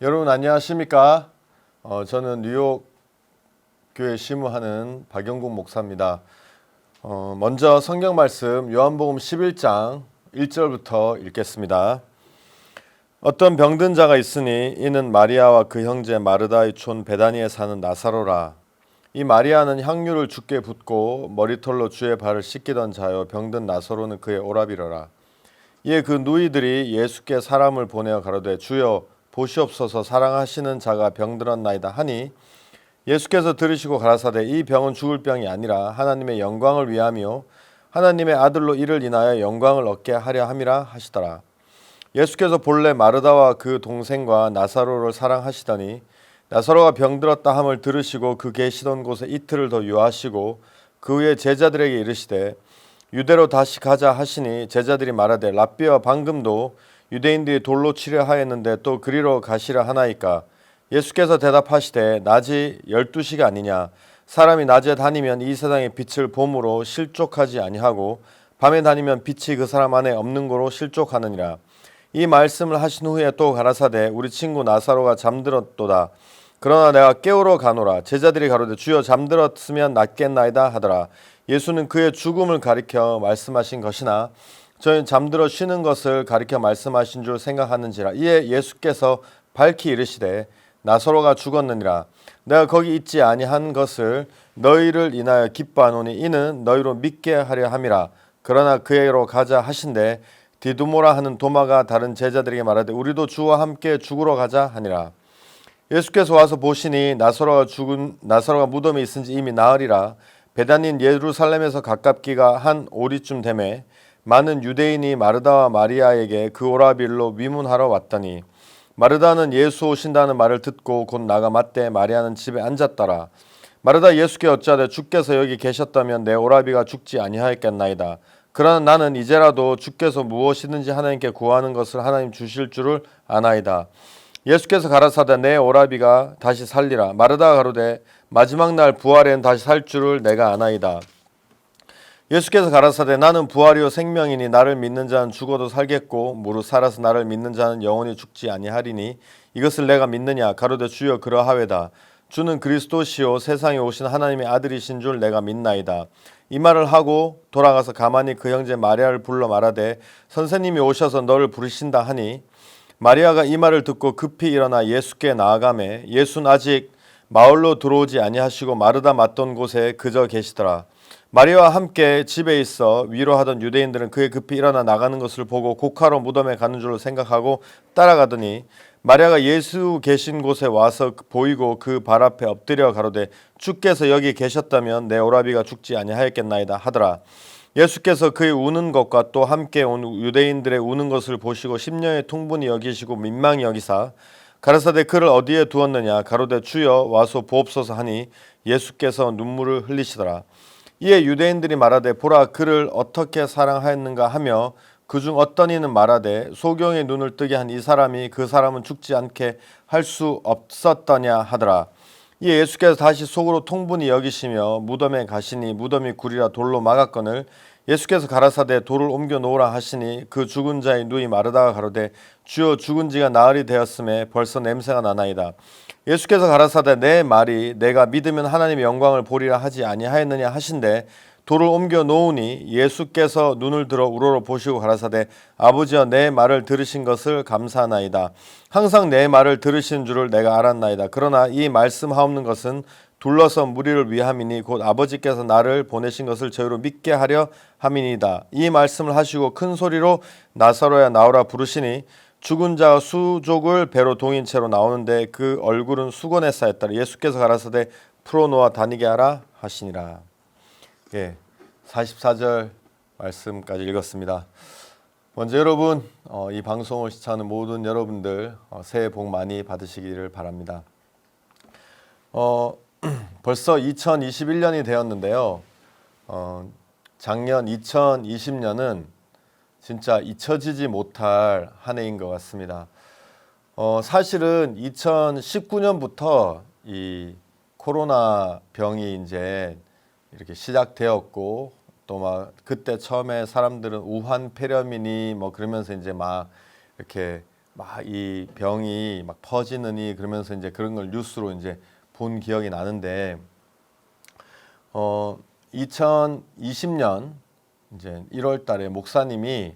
여러분 안녕하십니까? 저는 뉴욕 교회 시무하는 박영국 목사입니다. 먼저 성경 말씀 요한복음 11장 1절부터 읽겠습니다. 어떤 병든 자가 있으니 이는 마리아와 그 형제 마르다의 촌 베다니에 사는 나사로라. 이 마리아는 향유를 주께 붓고 머리털로 주의 발을 씻기던 자요 병든 나사로는 그의 오라비러라. 이에 그 누이들이 예수께 사람을 보내어 가로되 주여 보시옵소서 사랑하시는 자가 병들었나이다 하니 예수께서 들으시고 가라사대 이 병은 죽을 병이 아니라 하나님의 영광을 위하며 하나님의 아들로 이를 인하여 영광을 얻게 하려 함이라 하시더라. 예수께서 본래 마르다와 그 동생과 나사로를 사랑하시더니 나사로가 병들었다 함을 들으시고 그 계시던 곳에 이틀을 더 유하시고 그 후에 제자들에게 이르시되 유대로 다시 가자 하시니 제자들이 말하되 랍비와 방금도 유대인들이 돌로 치려 하였는데 또 그리로 가시려 하나이까. 예수께서 대답하시되 낮이 12시가 아니냐. 사람이 낮에 다니면 이 세상의 빛을 봄으로 실족하지 아니하고 밤에 다니면 빛이 그 사람 안에 없는 거로 실족하느니라. 이 말씀을 하신 후에 또 가라사대 우리 친구 나사로가 잠들었도다. 그러나 내가 깨우러 가노라. 제자들이 가로되 주여 잠들었으면 낫겠나이다 하더라. 예수는 그의 죽음을 가리켜 말씀하신 것이나 저희는 잠들어 쉬는 것을 가리켜 말씀하신 줄 생각하는지라. 이에 예수께서 밝히 이르시되 나사로가 죽었느니라. 내가 거기 있지 아니한 것을 너희를 인하여 기뻐하노니 이는 너희로 믿게 하려 함이라. 그러나 그에게로 가자 하신대 디두모라 하는 도마가 다른 제자들에게 말하되 우리도 주와 함께 죽으러 가자 하니라. 예수께서 와서 보시니 나사로가 무덤에 있은지 이미 나으리라. 베다니는 예루살렘에서 가깝기가 한 오리쯤 되매 많은 유대인이 마르다와 마리아에게 그 오라비로 위문하러 왔더니 마르다는 예수 오신다는 말을 듣고 곧 나가 맞되 마리아는 집에 앉았더라. 마르다 예수께 어찌하되 주께서 여기 계셨다면 내 오라비가 죽지 아니하였겠나이다. 그러나 나는 이제라도 주께서 무엇이든지 하나님께 구하는 것을 하나님 주실 줄을 아나이다. 예수께서 가라사대 내 오라비가 다시 살리라. 마르다가 가로되 마지막 날 부활에는 다시 살 줄을 내가 아나이다. 예수께서 가라사대 나는 부활이요 생명이니 나를 믿는 자는 죽어도 살겠고 무릇 살아서 나를 믿는 자는 영원히 죽지 아니하리니 이것을 내가 믿느냐. 가로되 주여 그러하외다. 주는 그리스도시요 세상에 오신 하나님의 아들이신 줄 내가 믿나이다. 이 말을 하고 돌아가서 가만히 그 형제 마리아를 불러 말하되 선생님이 오셔서 너를 부르신다 하니 마리아가 이 말을 듣고 급히 일어나 예수께 나아가매 예수는 아직 마을로 들어오지 아니하시고 마르다 맞던 곳에 그저 계시더라. 마리아와 함께 집에 있어 위로하던 유대인들은 그의 급히 일어나 나가는 것을 보고 곡하러 무덤에 가는 줄로 생각하고 따라가더니 마리아가 예수 계신 곳에 와서 보이고 그 발 앞에 엎드려 가로되 주께서 여기 계셨다면 내 오라비가 죽지 아니하였겠나이다 하더라. 예수께서 그의 우는 것과 또 함께 온 유대인들의 우는 것을 보시고 심령의 통분이 여기시고 민망히 여기사 가라사대 그를 어디에 두었느냐. 가로되 주여 와서 보옵소서 하니 예수께서 눈물을 흘리시더라. 이에 유대인들이 말하되 보라 그를 어떻게 사랑하였는가 하며 그중 어떤 이는 말하되 소경의 눈을 뜨게 한 이 사람이 그 사람은 죽지 않게 할 수 없었더냐 하더라. 이에 예수께서 다시 속으로 통분히 여기시며 무덤에 가시니 무덤이 굴이라 돌로 막았거늘 예수께서 가라사대 돌을 옮겨 놓으라 하시니 그 죽은 자의 누이 마르다가 가로되 주여 죽은 지가 나흘이 되었음에 벌써 냄새가 나나이다. 예수께서 가라사대 내 말이 내가 믿으면 하나님의 영광을 보리라 하지 아니하였느냐 하신대 돌을 옮겨 놓으니 예수께서 눈을 들어 우러러 보시고 가라사대 아버지여 내 말을 들으신 것을 감사하나이다. 항상 내 말을 들으신 줄을 내가 알았나이다. 그러나 이 말씀하옵는 것은 둘러서 무리를 위함이니 곧 아버지께서 나를 보내신 것을 저희로 믿게 하려 함이니이다. 이 말씀을 하시고 큰 소리로 나사로야 나오라 부르시니 죽은 자가 수족을 배로 동인 채로 나오는데 그 얼굴은 수건에 쌓였더라. 예수께서 가라사대 풀어놓아 다니게 하라 하시니라. 44절 말씀까지 읽었습니다. 먼저 여러분 이 방송을 시청하는 모든 여러분들 새해 복 많이 받으시기를 바랍니다. 벌써 2021년이 되었는데요. 작년 2020년은 진짜 잊혀지지 못할 한 해인 것 같습니다. 사실은 2019년부터 이 코로나 병이 이제 이렇게 시작되었고 또 막 그때 처음에 사람들은 우한 폐렴이니 뭐 그러면서 이제 막 이렇게 막 이 병이 막 퍼지느니 그러면서 이제 그런 걸 뉴스로 이제 본 기억이 나는데 2020년 이제 1월 달에 목사님이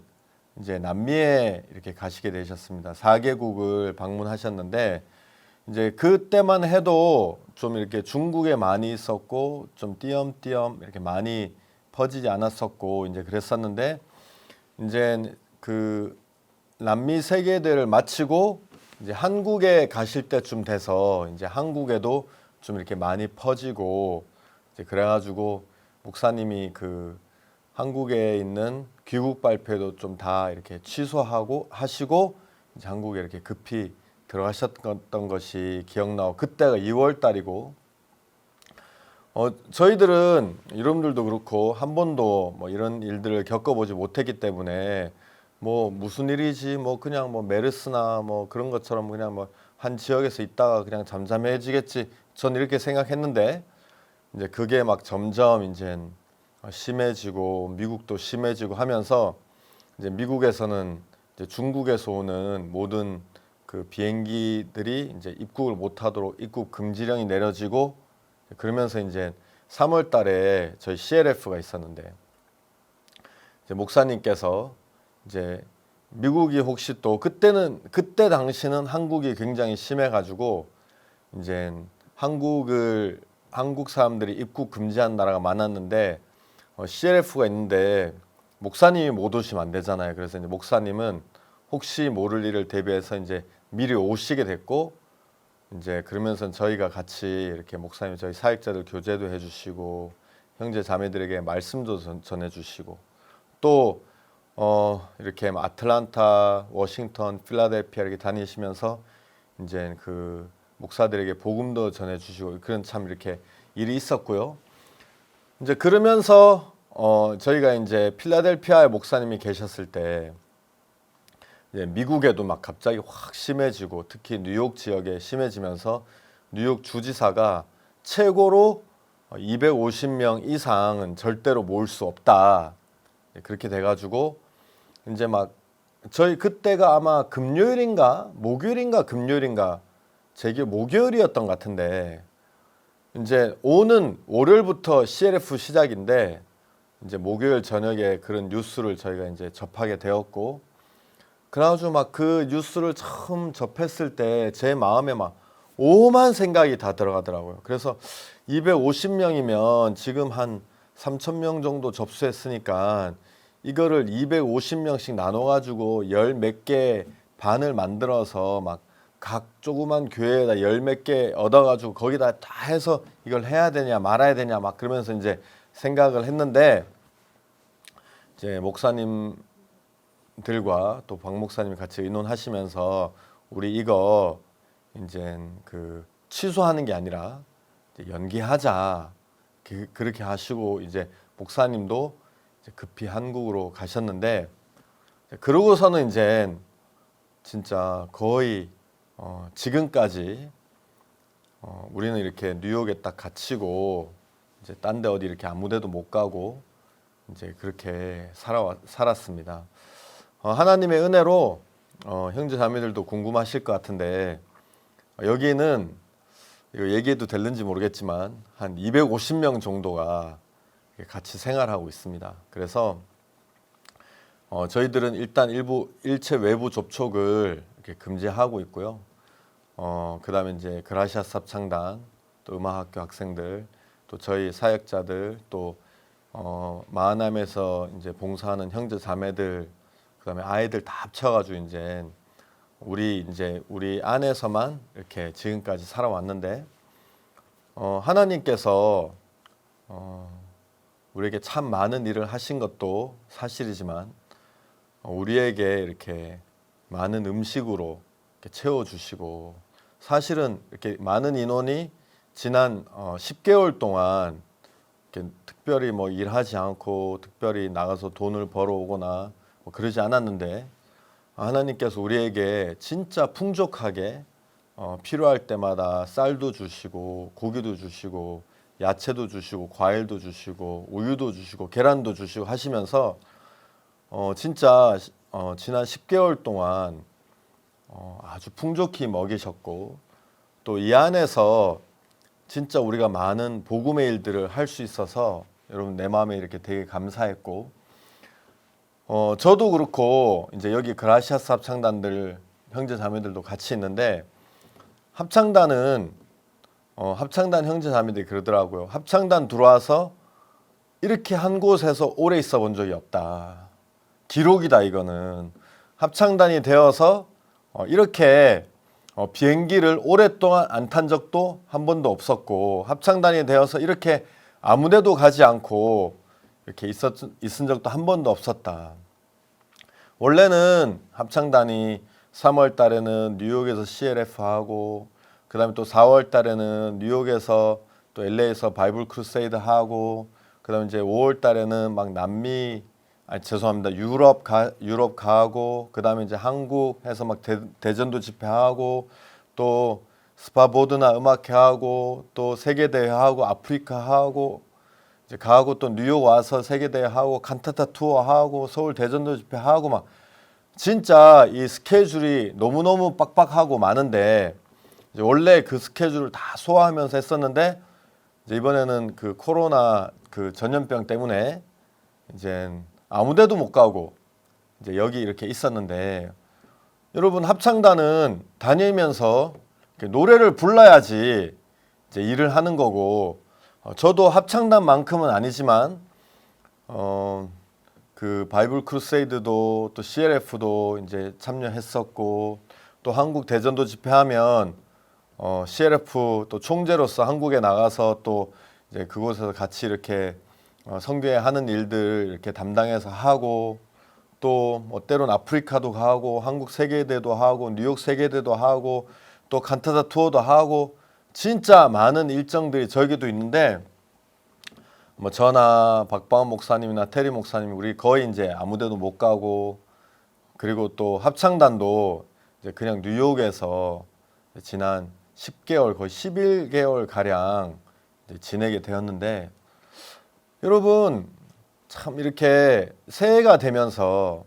이제 남미에 이렇게 가시게 되셨습니다. 4개국을 방문하셨는데 이제 그때만 해도 좀 이렇게 중국에 많이 있었고 좀 띄엄띄엄 이렇게 많이 퍼지지 않았었고 이제 그랬었는데 이제 그 남미 세계대회를 마치고 이제 한국에 가실 때쯤 돼서 이제 한국에도 좀 이렇게 많이 퍼지고 이제 그래가지고 목사님이 그 한국에 있는 귀국 발표도 좀 다 이렇게 취소하고 하시고 이제 한국에 이렇게 급히 들어가셨던 것이 기억나고 그때가 2월 달이고 저희들은 여러분들도 그렇고 한 번도 뭐 이런 일들을 겪어보지 못했기 때문에 뭐 무슨 일이지 뭐 그냥 뭐 메르스나 뭐 그런 것처럼 그냥 뭐 한 지역에서 있다가 그냥 잠잠해지겠지 전 이렇게 생각했는데 이제 그게 막 점점 이제 심해지고 미국도 심해지고 하면서 이제 미국에서는 이제 중국에서 오는 모든 그 비행기들이 이제 입국을 못하도록 입국 금지령이 내려지고 그러면서 이제 3월 달에 저희 CLF가 있었는데 이제 목사님께서 이제 미국이 혹시 또 그때 당시는 한국이 굉장히 심해가지고 이제 한국 사람들이 입국 금지한 나라가 많았는데 CLF가 있는데 목사님이 못 오시면 안 되잖아요. 그래서 이제 목사님은 혹시 모를 일을 대비해서 이제 미리 오시게 됐고 이제 그러면서 저희가 같이 이렇게 목사님 저희 사역자들 교제도 해주시고 형제 자매들에게 말씀도 전해주시고 또 이렇게 아틀란타, 워싱턴, 필라델피아 이렇게 다니시면서 이제 그 목사들에게 복음도 전해주시고 그런 참 이렇게 일이 있었고요. 이제 그러면서 저희가 이제 필라델피아에 목사님이 계셨을 때 이제 미국에도 막 갑자기 확 심해지고 특히 뉴욕 지역에 심해지면서 뉴욕 주지사가 최고로 250명 이상은 절대로 모을 수 없다. 그렇게 돼가지고 이제 막 저희 그때가 아마 금요일인가 금요일인가 제게 목요일이었던 것 같은데 이제 오는 월요일부터 CLF 시작인데 이제 목요일 저녁에 그런 뉴스를 저희가 이제 접하게 되었고 그래가지고 막 그 뉴스를 처음 접했을 때 제 마음에 막 오만 생각이 다 들어가더라고요. 그래서 250명이면 지금 한 3,000명 정도 접수했으니까 이거를 250명씩 나눠가지고 열 몇 개 반을 만들어서 막 각 조그만 교회에다 열 몇 개 얻어가지고 거기다 다 해서 이걸 해야 되냐 말아야 되냐 막 그러면서 이제 생각을 했는데 이제 목사님들과 또 박 목사님이 같이 의논하시면서 우리 이거 이제 그 취소하는 게 아니라 이제 연기하자 그렇게 하시고 이제 목사님도 이제 급히 한국으로 가셨는데 그러고서는 이제 진짜 거의 지금까지 우리는 이렇게 뉴욕에 딱 갇히고 이제 딴 데 어디 이렇게 아무데도 못 가고 이제 그렇게 살았습니다. 하나님의 은혜로 형제 자매들도 궁금하실 것 같은데 여기는 이거 얘기해도 될는지 모르겠지만 한 250명 정도가 같이 생활하고 있습니다. 그래서 저희들은 일단 일체 외부 접촉을 이렇게 금지하고 있고요. 그다음에 이제 그라시아스 합창단, 또 음악학교 학생들, 또 저희 사역자들, 또 마하남에서 이제 봉사하는 형제 자매들, 그다음에 아이들 다 합쳐가지고 이제 우리 안에서만 이렇게 지금까지 살아왔는데 하나님께서 우리에게 참 많은 일을 하신 것도 사실이지만 우리에게 이렇게 많은 음식으로 이렇게 채워주시고 사실은 이렇게 많은 인원이 지난 10개월 동안 이렇게 특별히 뭐 일하지 않고 특별히 나가서 돈을 벌어오거나 뭐 그러지 않았는데 하나님께서 우리에게 진짜 풍족하게 필요할 때마다 쌀도 주시고 고기도 주시고 야채도 주시고 과일도 주시고 우유도 주시고 계란도 주시고 하시면서 진짜 지난 10개월 동안 아주 풍족히 먹이셨고 또 이 안에서 진짜 우리가 많은 복음의 일들을 할 수 있어서 여러분 내 마음에 이렇게 되게 감사했고 저도 그렇고 이제 여기 그라시아스 합창단들 형제 자매들도 같이 있는데 합창단은 합창단 형제 자매들이 그러더라고요. 합창단 들어와서 이렇게 한 곳에서 오래 있어 본 적이 없다. 기록이다 이거는. 합창단이 되어서 이렇게 비행기를 오랫동안 안 탄 적도 한 번도 없었고 합창단이 되어서 이렇게 아무데도 가지 않고 이렇게 있은 적도 한 번도 없었다. 원래는 합창단이 3월 달에는 뉴욕에서 CLF 하고 그 다음에 또 4월 달에는 뉴욕에서 또 LA에서 바이블 크루세이드 하고 그 다음에 이제 5월 달에는 막 유럽 가고 그 다음에 이제 한국에서 막 대전도 집회하고 또 스파보드나 음악회 하고 또 세계대회 하고 아프리카 하고 이제 가고 또 뉴욕 와서 세계대회 하고 칸타타 투어 하고 서울 대전도 집회 하고 막 진짜 이 스케줄이 너무너무 빡빡하고 많은데 이제 원래 그 스케줄을 다 소화하면서 했었는데 이제 이번에는 그 코로나 그 전염병 때문에 이제 아무데도 못 가고 이제 여기 이렇게 있었는데 여러분 합창단은 다니면서 노래를 불러야지 이제 일을 하는 거고 저도 합창단만큼은 아니지만 그 바이블 크루세이드도 또 CLF도 이제 참여했었고 또 한국 대전도 집회하면 CLF 또 총재로서 한국에 나가서 또 이제 그곳에서 같이 이렇게 선교회 하는 일들 이렇게 담당해서 하고 또 뭐 때론 아프리카도 가고 한국 세계대도 하고 뉴욕 세계대도 하고 또 칸타다 투어도 하고 진짜 많은 일정들이 저에게도 있는데 뭐 저나 박바운 목사님이나 테리 목사님 우리 거의 이제 아무데도 못 가고 그리고 또 합창단도 이제 그냥 뉴욕에서 지난 10개월 거의 11개월 가량 지내게 되었는데 여러분 참 이렇게 새해가 되면서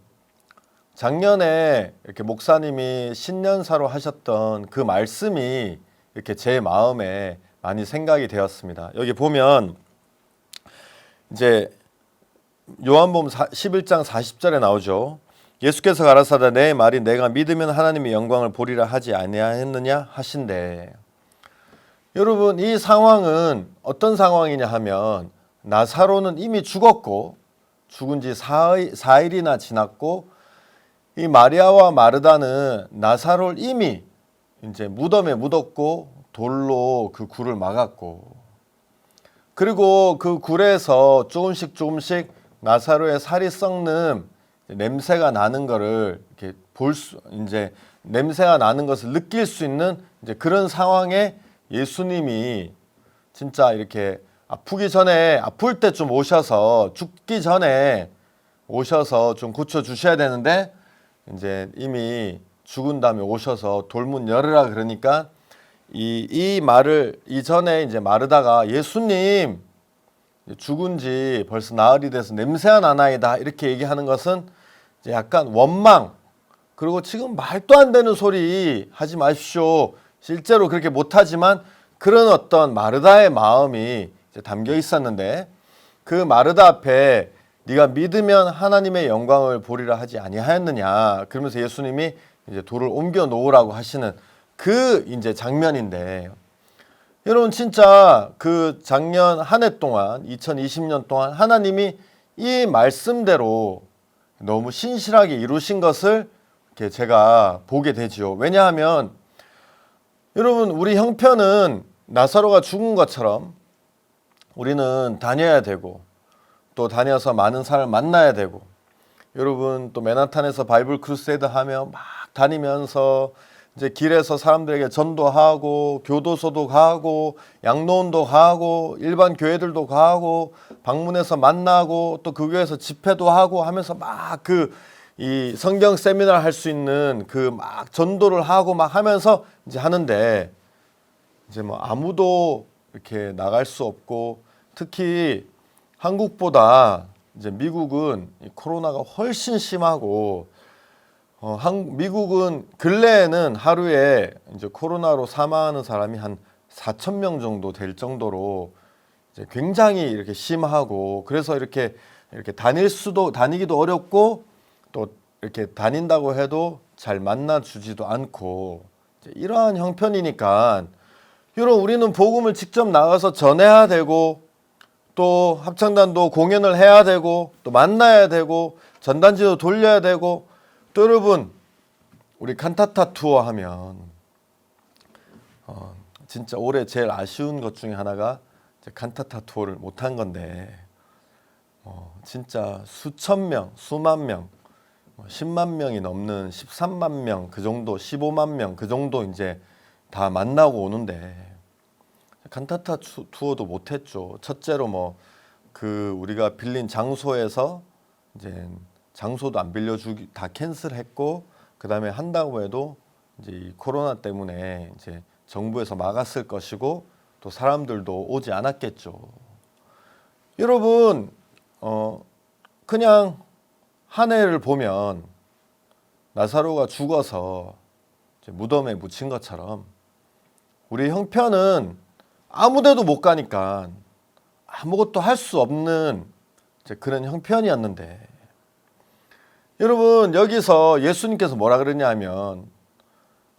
작년에 이렇게 목사님이 신년사로 하셨던 그 말씀이 이렇게 제 마음에 많이 생각이 되었습니다. 여기 보면 이제 요한복음 11장 40절에 나오죠. 예수께서 가라사대 내 말이 내가 믿으면 하나님의 영광을 보리라 하지 아니하였느냐 하신대. 여러분 이 상황은 어떤 상황이냐 하면 나사로는 이미 죽었고 죽은 지 4일이나 지났고 이 마리아와 마르다는 나사로를 이미 이제 무덤에 묻었고 돌로 그 굴을 막았고 그리고 그 굴에서 조금씩 나사로의 살이 썩는 냄새가 나는 것을 이렇게 이제 냄새가 나는 것을 느낄 수 있는 이제 그런 상황에 예수님이 진짜 이렇게 아프기 전에 아플 때 좀 오셔서 죽기 전에 오셔서 좀 고쳐 주셔야 되는데 이제 이미 죽은 다음에 오셔서 돌문 열으라 그러니까 이 말을 이전에 이제 마르다가 예수님 죽은 지 벌써 나흘이 돼서 냄새가 나나이다 이렇게 얘기하는 것은 이제 약간 원망 그리고 지금 말도 안 되는 소리 하지 마십시오. 실제로 그렇게 못하지만 그런 어떤 마르다의 마음이 이제 담겨 있었는데 그 마르다 앞에 네가 믿으면 하나님의 영광을 보리라 하지 아니하였느냐 그러면서 예수님이 이제 돌을 옮겨 놓으라고 하시는 그 이제 장면인데 여러분 진짜 그 작년 한 해 동안 2020년 동안 하나님이 이 말씀대로 너무 신실하게 이루신 것을 이렇게 제가 보게 되지요. 왜냐하면 여러분 우리 형편은 나사로가 죽은 것처럼 우리는 다녀야 되고 또 다녀서 많은 사람을 만나야 되고 여러분 또 맨하탄에서 바이블 크루세이드 하며 막 다니면서 이제 길에서 사람들에게 전도하고 교도소도 가고 양로원도 가고 일반 교회들도 가고 방문해서 만나고 또 그 교회에서 집회도 하고 하면서 막 이 성경 세미나를 할 수 있는 그 막 전도를 하고 막 하면서 이제 하는데 이제 뭐 아무도 이렇게 나갈 수 없고 특히 한국보다 이제 미국은 이 코로나가 훨씬 심하고 미국은 근래에는 하루에 이제 코로나로 사망하는 사람이 한 4천 명 정도 될 정도로 이제 굉장히 이렇게 심하고, 그래서 이렇게 다니기도 어렵고, 또 이렇게 다닌다고 해도 잘 만나주지도 않고, 이제 이러한 형편이니까 여러분, 우리는 복음을 직접 나가서 전해야 되고, 또 합창단도 공연을 해야 되고, 또 만나야 되고, 전단지도 돌려야 되고, 또 여러분, 우리 칸타타 투어 하면 진짜 올해 제일 아쉬운 것 중에 하나가 칸타타 투어를 못한 건데, 진짜 수천 명, 수만 명, 10만 명이 넘는 13만 명 그 정도, 15만 명 그 정도 이제 다 만나고 오는데 칸타타 투어도 못했죠. 첫째로 우리가 빌린 장소에서 이제 장소도 안 빌려주기 다 캔슬했고, 그 다음에 한다고 해도 이제 이 코로나 때문에 이제 정부에서 막았을 것이고, 또 사람들도 오지 않았겠죠. 여러분, 그냥 한 해를 보면 나사로가 죽어서 이제 무덤에 묻힌 것처럼 우리 형편은 아무데도 못 가니까 아무것도 할 수 없는 이제 그런 형편이었는데, 여러분, 여기서 예수님께서 뭐라 그러냐 하면,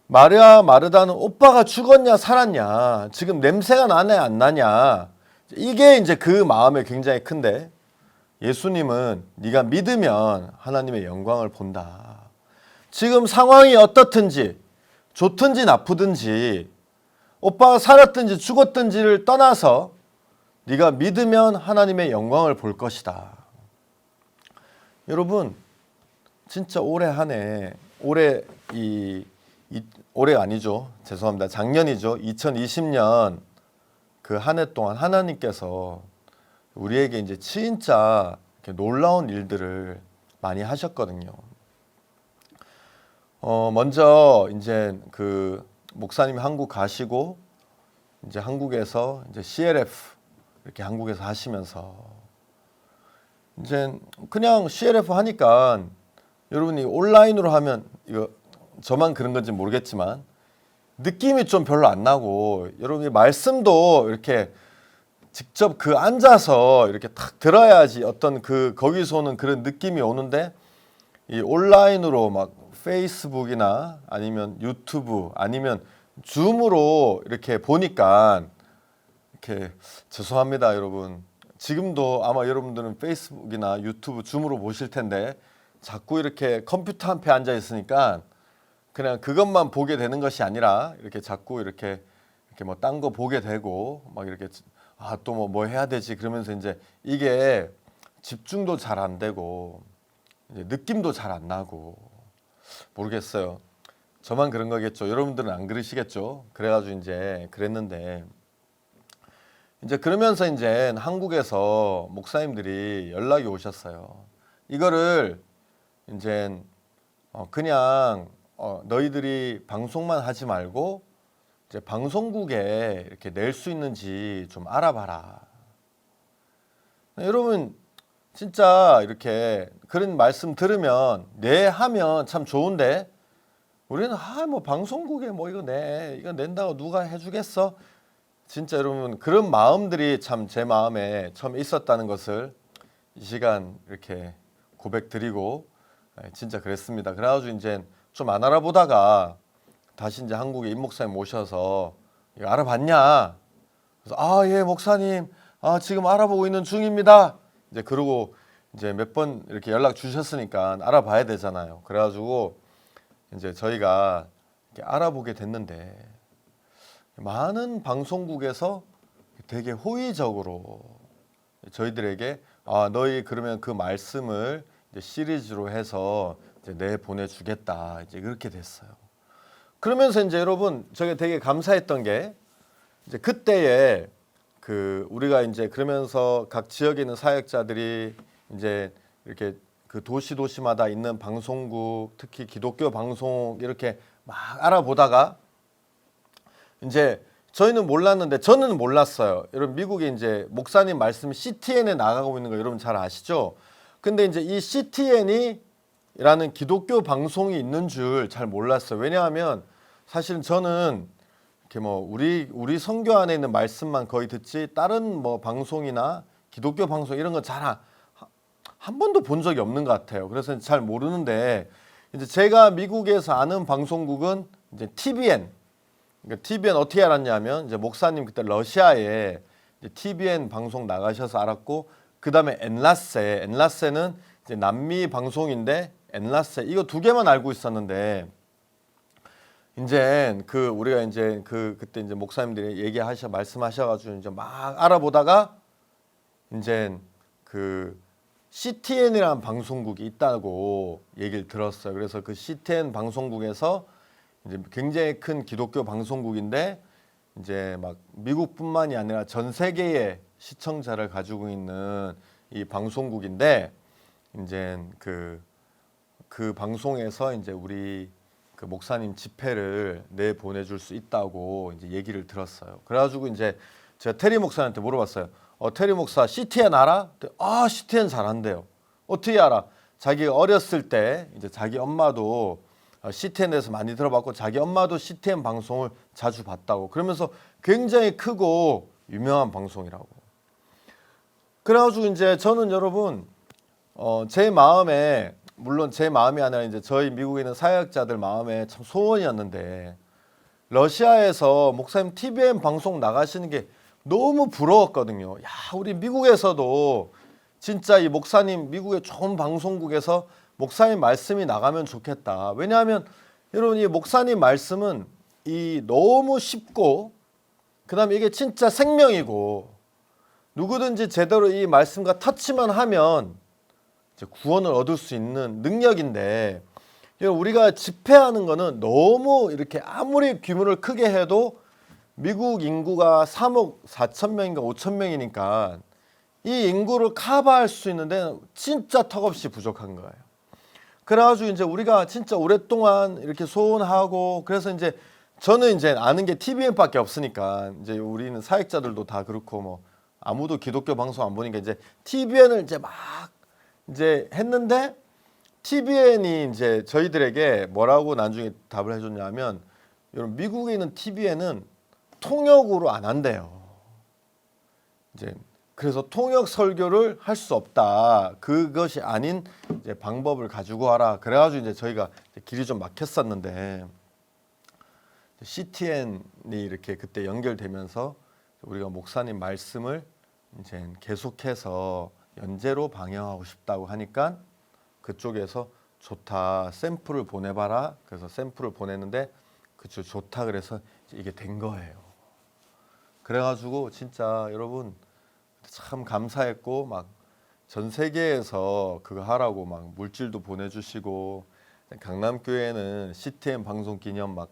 마리아 마르다는 오빠가 죽었냐 살았냐, 지금 냄새가 나냐 안 나냐, 이게 이제 그 마음이 굉장히 큰데, 예수님은 네가 믿으면 하나님의 영광을 본다. 지금 상황이 어떻든지, 좋든지 나쁘든지, 오빠가 살았든지 죽었든지를 떠나서 네가 믿으면 하나님의 영광을 볼 것이다. 여러분, 진짜 올해 한 해, 올해 아니죠. 죄송합니다. 작년이죠. 2020년 그 한 해 동안 하나님께서 우리에게 이제 진짜 놀라운 일들을 많이 하셨거든요. 먼저 이제 그 목사님이 한국 가시고, 이제 한국에서 이제 CLF 이렇게 한국에서 하시면서 이제 그냥 CLF 하니까, 여러분이 온라인으로 하면 이거 저만 그런 건지 모르겠지만 느낌이 좀 별로 안 나고, 여러분이 말씀도 이렇게 직접 앉아서 이렇게 탁 들어야지 어떤 거기서 오는 그런 느낌이 오는데, 이 온라인으로 막 페이스북이나 아니면 유튜브 아니면 줌으로 이렇게 보니까, 이렇게 죄송합니다 여러분, 지금도 아마 여러분들은 페이스북이나 유튜브 줌으로 보실 텐데 자꾸 이렇게 컴퓨터 앞에 앉아 있으니까 그냥 그것만 보게 되는 것이 아니라 이렇게 자꾸 이렇게 뭐 딴 거 보게 되고, 막 이렇게 또 뭐 해야 되지 그러면서 이제 이게 집중도 잘 안 되고 이제 느낌도 잘 안 나고, 모르겠어요. 저만 그런 거겠죠. 여러분들은 안 그러시겠죠. 그래가지고 이제 그랬는데, 이제 그러면서 이제 한국에서 목사님들이 연락이 오셨어요. 이거를 이제 그냥 너희들이 방송만 하지 말고 이제 방송국에 이렇게 낼 수 있는지 좀 알아봐라. 여러분, 진짜 이렇게 그런 말씀 들으면 네 하면 참 좋은데, 우리는 뭐 방송국에 뭐 이거 낸다고 누가 해주겠어? 진짜 여러분, 그런 마음들이 참 제 마음에 처음 있었다는 것을 이 시간 이렇게 고백드리고, 진짜 그랬습니다. 그래가지고 이제 좀 안 알아보다가 다시 이제 한국에 임 목사님 모셔서 이거 알아봤냐? 그래서 예 목사님, 지금 알아보고 있는 중입니다. 이제 그러고 이제 몇 번 이렇게 연락 주셨으니까 알아봐야 되잖아요. 그래가지고 이제 저희가 이렇게 알아보게 됐는데, 많은 방송국에서 되게 호의적으로 저희들에게 너희 그러면 그 말씀을 이제 시리즈로 해서 이제 내 보내주겠다, 이제 그렇게 됐어요. 그러면서 이제 여러분, 저게 되게 감사했던 게, 이제 그때에 우리가 이제 그러면서 각 지역에 있는 사역자들이 이제 이렇게 도시마다 있는 방송국, 특히 기독교 방송 이렇게 막 알아보다가, 이제 저희는 몰랐는데, 저는 몰랐어요. 여러분, 미국에 이제 목사님 말씀 CTN에 나가고 있는 거 여러분 잘 아시죠? 근데 이제 이 CTN이 기독교 방송이 있는 줄 잘 몰랐어요. 왜냐하면 사실은 저는 이렇게 뭐 우리 선교 안에 있는 말씀만 거의 듣지 다른 뭐 방송이나 기독교 방송 이런 거 잘 한 번도 본 적이 없는 것 같아요. 그래서 잘 모르는데 이제 제가 미국에서 아는 방송국은 이제 TBN. 그러니까 TBN 어떻게 알았냐면 이제 목사님 그때 러시아에 이제 TBN 방송 나가셔서 알았고 그다음에 엔라세는 이제 남미 방송인데 엔라세 이거 두 개만 알고 있었는데 이제 우리가 이제 그때 이제 목사님들이 말씀하셔가지고 이제 막 알아보다가 이제 CTN이라는 방송국이 있다고 얘기를 들었어요. 그래서 그 CTN 방송국에서 이제 굉장히 큰 기독교 방송국인데 이제 막 미국뿐만이 아니라 전 세계의 시청자를 가지고 있는 이 방송국인데 이제 그 방송에서 이제 우리 그 목사님 집회를 내보내줄 수 있다고 이제 얘기를 들었어요. 그래가지고 이제 제가 테리 목사님한테 물어봤어요. 테리 목사 CTN 알아? CTN 잘한대요. 어떻게 알아? 자기가 어렸을 때 이제 자기 엄마도 CTN에서 많이 들어봤고 자기 엄마도 CTN 방송을 자주 봤다고. 그러면서 굉장히 크고 유명한 방송이라고. 그래가지고 이제 저는 여러분 제 마음에 물론 제 마음이 아니라 이제 저희 미국에 있는 사역자들 마음에 참 소원이었는데 러시아에서 목사님 TVN 방송 나가시는 게 너무 부러웠거든요. 야, 우리 미국에서도 진짜 이 목사님 미국의 좋은 방송국에서 목사님 말씀이 나가면 좋겠다. 왜냐하면 여러분 이 목사님 말씀은 이 너무 쉽고 그다음에 이게 진짜 생명이고 누구든지 제대로 이 말씀과 터치만 하면 이제 구원을 얻을 수 있는 능력인데 우리가 집회하는 거는 너무 이렇게 아무리 규모를 크게 해도 미국 인구가 3억 4천 명인가 5천 명이니까 이 인구를 커버할 수 있는데 진짜 턱없이 부족한 거예요. 그래가지고 이제 우리가 진짜 오랫동안 이렇게 소원하고 그래서 이제 저는 이제 아는 게 TVN밖에 없으니까 이제 우리는 사역자들도 다 그렇고 뭐 아무도 기독교 방송 안 보니까 이제 TVN을 이제 막 이제 했는데 TVN이 이제 저희들에게 뭐라고 나중에 답을 해줬냐면 여러분 미국에 있는 TVN은 통역으로 안 한대요. 이제 그래서 통역 설교를 할 수 없다. 그것이 아닌 이제 방법을 가지고 와라. 그래가지고 이제 저희가 길이 좀 막혔었는데 CTN이 이렇게 그때 연결되면서 우리가 목사님 말씀을 이제 계속해서 연재로 방영하고 싶다고 하니까 그쪽에서 좋다 샘플을 보내봐라. 그래서 샘플을 보냈는데 그쪽 좋다 그래서 이게 된 거예요. 그래가지고 진짜 여러분 참 감사했고 막 전 세계에서 그거 하라고 막 물질도 보내주시고 강남교회는 CTN 방송 기념 막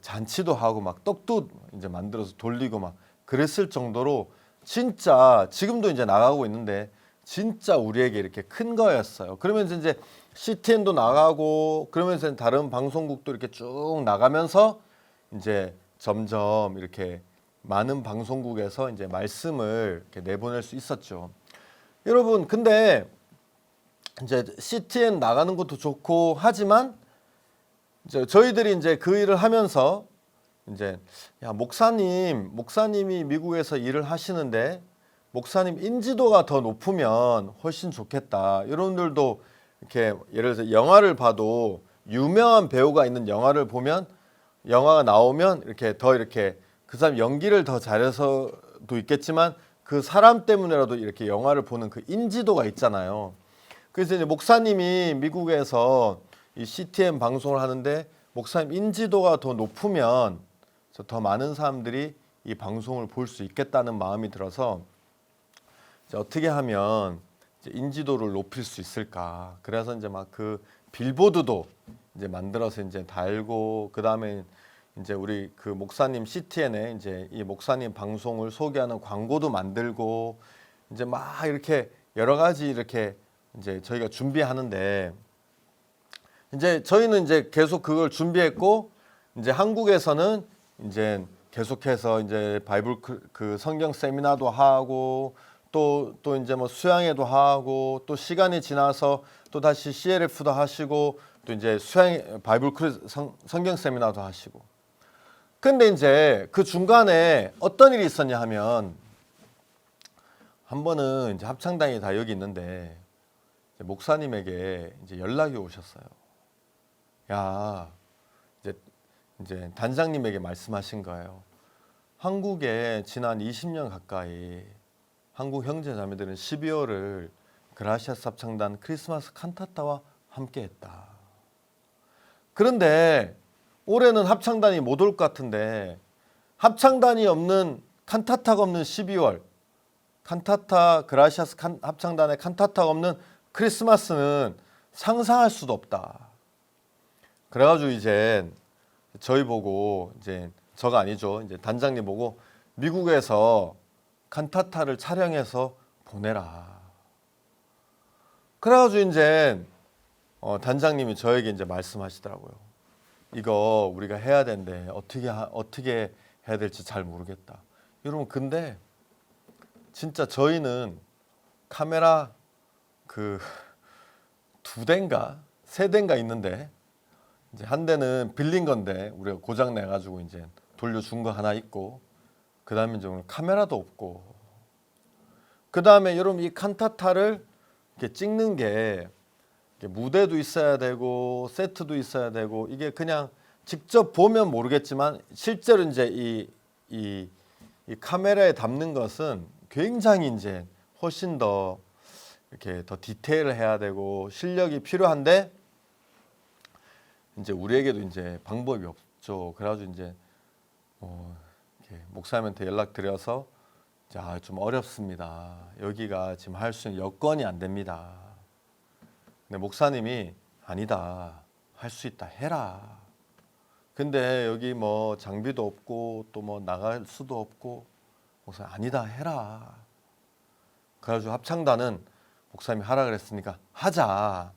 잔치도 하고 막 떡도 이제 만들어서 돌리고 막 그랬을 정도로 진짜 지금도 이제 나가고 있는데 진짜 우리에게 이렇게 큰 거였어요. 그러면서 이제 CTN도 나가고 그러면서 다른 방송국도 이렇게 쭉 나가면서 이제 점점 이렇게 많은 방송국에서 이제 말씀을 이렇게 내보낼 수 있었죠. 여러분, 근데 이제 CTN 나가는 것도 좋고 하지만 이제 저희들이 이제 그 일을 하면서 이제 야 목사님이 미국에서 일을 하시는데 목사님 인지도가 더 높으면 훨씬 좋겠다. 여러분들도 이렇게 예를 들어서 영화를 봐도 유명한 배우가 있는 영화를 보면 영화가 나오면 이렇게 더 이렇게 그 사람 연기를 더 잘해서도 있겠지만 그 사람 때문에라도 이렇게 영화를 보는 그 인지도가 있잖아요. 그래서 이제 목사님이 미국에서 이 CTN 방송을 하는데 목사님 인지도가 더 높으면 더 많은 사람들이 이 방송을 볼 수 있겠다는 마음이 들어서 이제 어떻게 하면 이제 인지도를 높일 수 있을까? 그래서 이제 막 그 빌보드도 이제 만들어서 이제 달고 그 다음에 이제 우리 그 목사님 CTN에 이제 이 목사님 방송을 소개하는 광고도 만들고 이제 막 이렇게 여러 가지 이렇게 이제 저희가 준비하는데 이제 저희는 이제 계속 그걸 준비했고 이제 한국에서는 이제 계속해서 이제 바이블 그 성경 세미나도 하고 또 이제 뭐 수양회도 하고 또 시간이 지나서 또 다시 CLF도 하시고 또 이제 수양 바이블 성경 세미나도 하시고. 근데 이제 그 중간에 어떤 일이 있었냐 하면 한 번은 이제 합창단이 다 여기 있는데 이제 목사님에게 이제 연락이 오셨어요. 야, 이제 단장님에게 말씀하신 거예요. 한국에 지난 20년 가까이 한국 형제 자매들은 12월을 그라시아스 합창단 크리스마스 칸타타와 함께했다. 그런데 올해는 합창단이 못 올 것 같은데 합창단이 없는 칸타타가 없는 12월 칸타타 그라시아스 합창단의 칸타타가 없는 크리스마스는 상상할 수도 없다. 그래가지고 이제 저희 보고 이제 저가 아니죠. 이제 단장님 보고 미국에서 칸타타를 촬영해서 보내라. 그래가지고 이제 단장님이 저에게 이제 말씀하시더라고요. 이거 우리가 해야 되는데 어떻게 해야 될지 잘 모르겠다. 여러분 근데 진짜 저희는 카메라 그 2대인가 3대인가 있는데 이제 한 대는 빌린 건데 우리가 고장 내 가지고 이제 돌려준 거 하나 있고 그다음에 이제 오늘 카메라도 없고 그다음에 여러분 이 칸타타를 이렇게 찍는 게 무대도 있어야 되고 세트도 있어야 되고 이게 그냥 직접 보면 모르겠지만 실제로 이제 이 카메라에 담는 것은 굉장히 이제 훨씬 더 이렇게 더 디테일을 해야 되고 실력이 필요한데 이제 우리에게도 이제 방법이 없죠. 그래가지고 이제 이렇게 목사님한테 연락드려서 좀 어렵습니다. 여기가 지금 할 수 있는 여건이 안 됩니다. 근데 목사님이 아니다. 할 수 있다. 해라. 근데 여기 뭐 장비도 없고 또 뭐 나갈 수도 없고 목사님 아니다. 해라. 그래가지고 합창단은 목사님이 하라 그랬으니까 하자.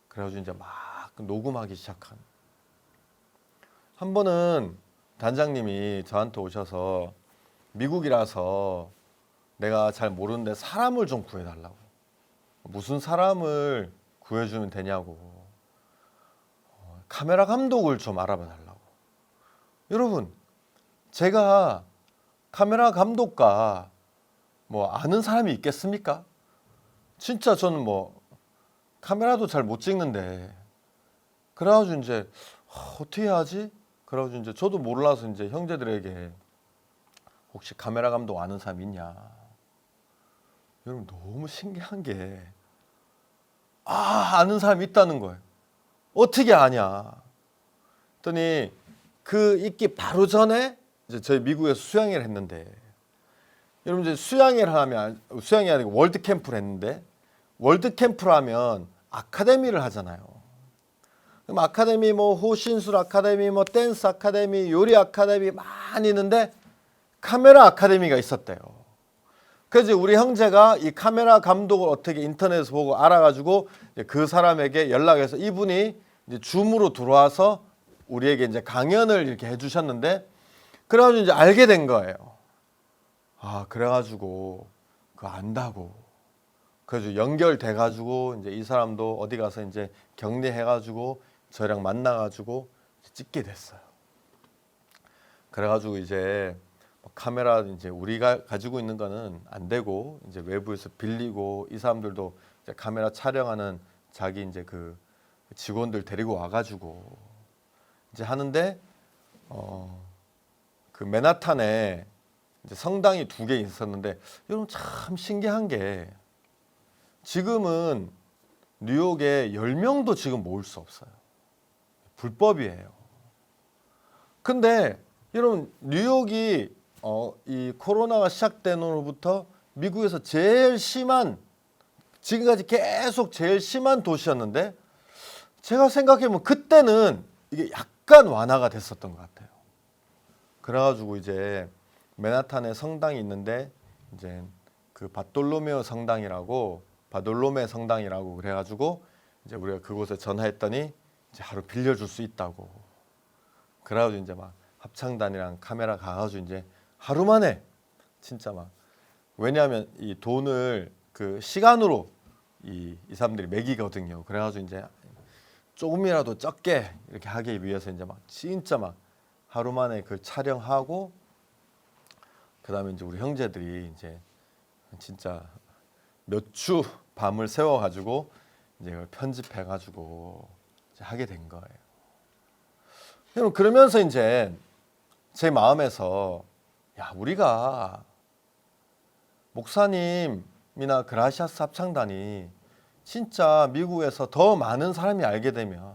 그래가지고 이제 막 녹음하기 시작한. 한 번은 단장님이 저한테 오셔서 미국이라서 내가 잘 모르는데 사람을 좀 구해달라고. 무슨 사람을 구해주면 되냐고. 카메라 감독을 좀 알아봐 달라고. 여러분, 제가 카메라 감독과 뭐 아는 사람이 있겠습니까? 진짜 저는 뭐 카메라도 잘 못 찍는데 그래가지고 이제 어떻게 하지? 그래가지고 이제 저도 몰라서 이제 형제들에게 혹시 카메라 감독 아는 사람 있냐? 여러분 너무 신기한 게 아는 사람이 있다는 거예요. 어떻게 아냐? 그랬더니 그 있기 바로 전에 이제 저희 미국에서 수양회를 했는데 여러분 이제 수양회를 하면 수양회 아니고 월드 캠프를 했는데 월드 캠프를 하면 아카데미를 하잖아요. 그럼 아카데미 뭐 호신술 아카데미 뭐 댄스 아카데미 요리 아카데미 많이 있는데 카메라 아카데미가 있었대요. 그래서 우리 형제가 이 카메라 감독을 어떻게 인터넷에서 보고 알아가지고 그 사람에게 연락해서 이분이 이제 줌으로 들어와서 우리에게 이제 강연을 이렇게 해주셨는데 그래가지고 이제 알게 된 거예요. 그래가지고 그거 안다고. 그래서 연결돼가지고 이제 이 사람도 어디 가서 이제 격리해가지고 저랑 만나가지고 찍게 됐어요. 그래가지고 이제 카메라 이제 우리가 가지고 있는 거는 안 되고 이제 외부에서 빌리고 이 사람들도 이제 카메라 촬영하는 자기 이제 그 직원들 데리고 와가지고 이제 하는데 그 맨하탄에 이제 성당이 2개 있었는데 여러분 참 신기한 게 지금은 뉴욕에 10명도 지금 모을 수 없어요. 불법이에요. 근데 여러분 뉴욕이 이 코로나가 시작된 후부터 미국에서 제일 심한 지금까지 계속 제일 심한 도시였는데 제가 생각해보면 그때는 이게 약간 완화가 됐었던 것 같아요. 그래가지고 이제 맨하탄에 성당이 있는데 이제 그 바돌로메 성당이라고 그래가지고 이제 우리가 그곳에 전화했더니 이제 하루 빌려줄 수 있다고. 그래가지고 이제 막 합창단이랑 카메라 가가지고 이제 하루 만에 진짜 막 왜냐하면 이 돈을 그 시간으로 이 사람들이 매기거든요. 그래가지고 이제 조금이라도 적게 이렇게 하기 위해서 이제 막 진짜 막 하루 만에 그 촬영하고 그다음에 이제 우리 형제들이 이제 진짜 몇 주 밤을 세워가지고 이제 그걸 편집해가지고 이제 하게 된 거예요. 그러면서 이제 제 마음에서 야 우리가 목사님이나 그라시아스 합창단이 진짜 미국에서 더 많은 사람이 알게 되면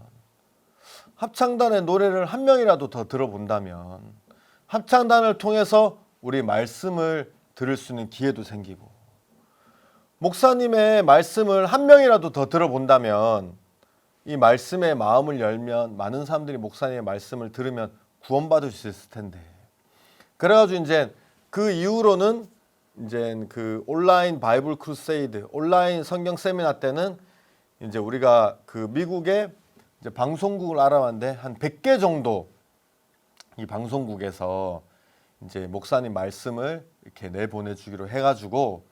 합창단의 노래를 한 명이라도 더 들어본다면 합창단을 통해서 우리 말씀을 들을 수 있는 기회도 생기고 목사님의 말씀을 한 명이라도 더 들어본다면 이 말씀에 마음을 열면 많은 사람들이 목사님의 말씀을 들으면 구원받을 수 있을 텐데 그래가지고 이제 그 이후로는 이제 그 온라인 바이블 크루세이드 온라인 성경 세미나 때는 이제 우리가 그 미국의 이제 방송국을 알아봤는데 한 100개 정도 이 방송국에서 이제 목사님 말씀을 이렇게 내보내주기로 해가지고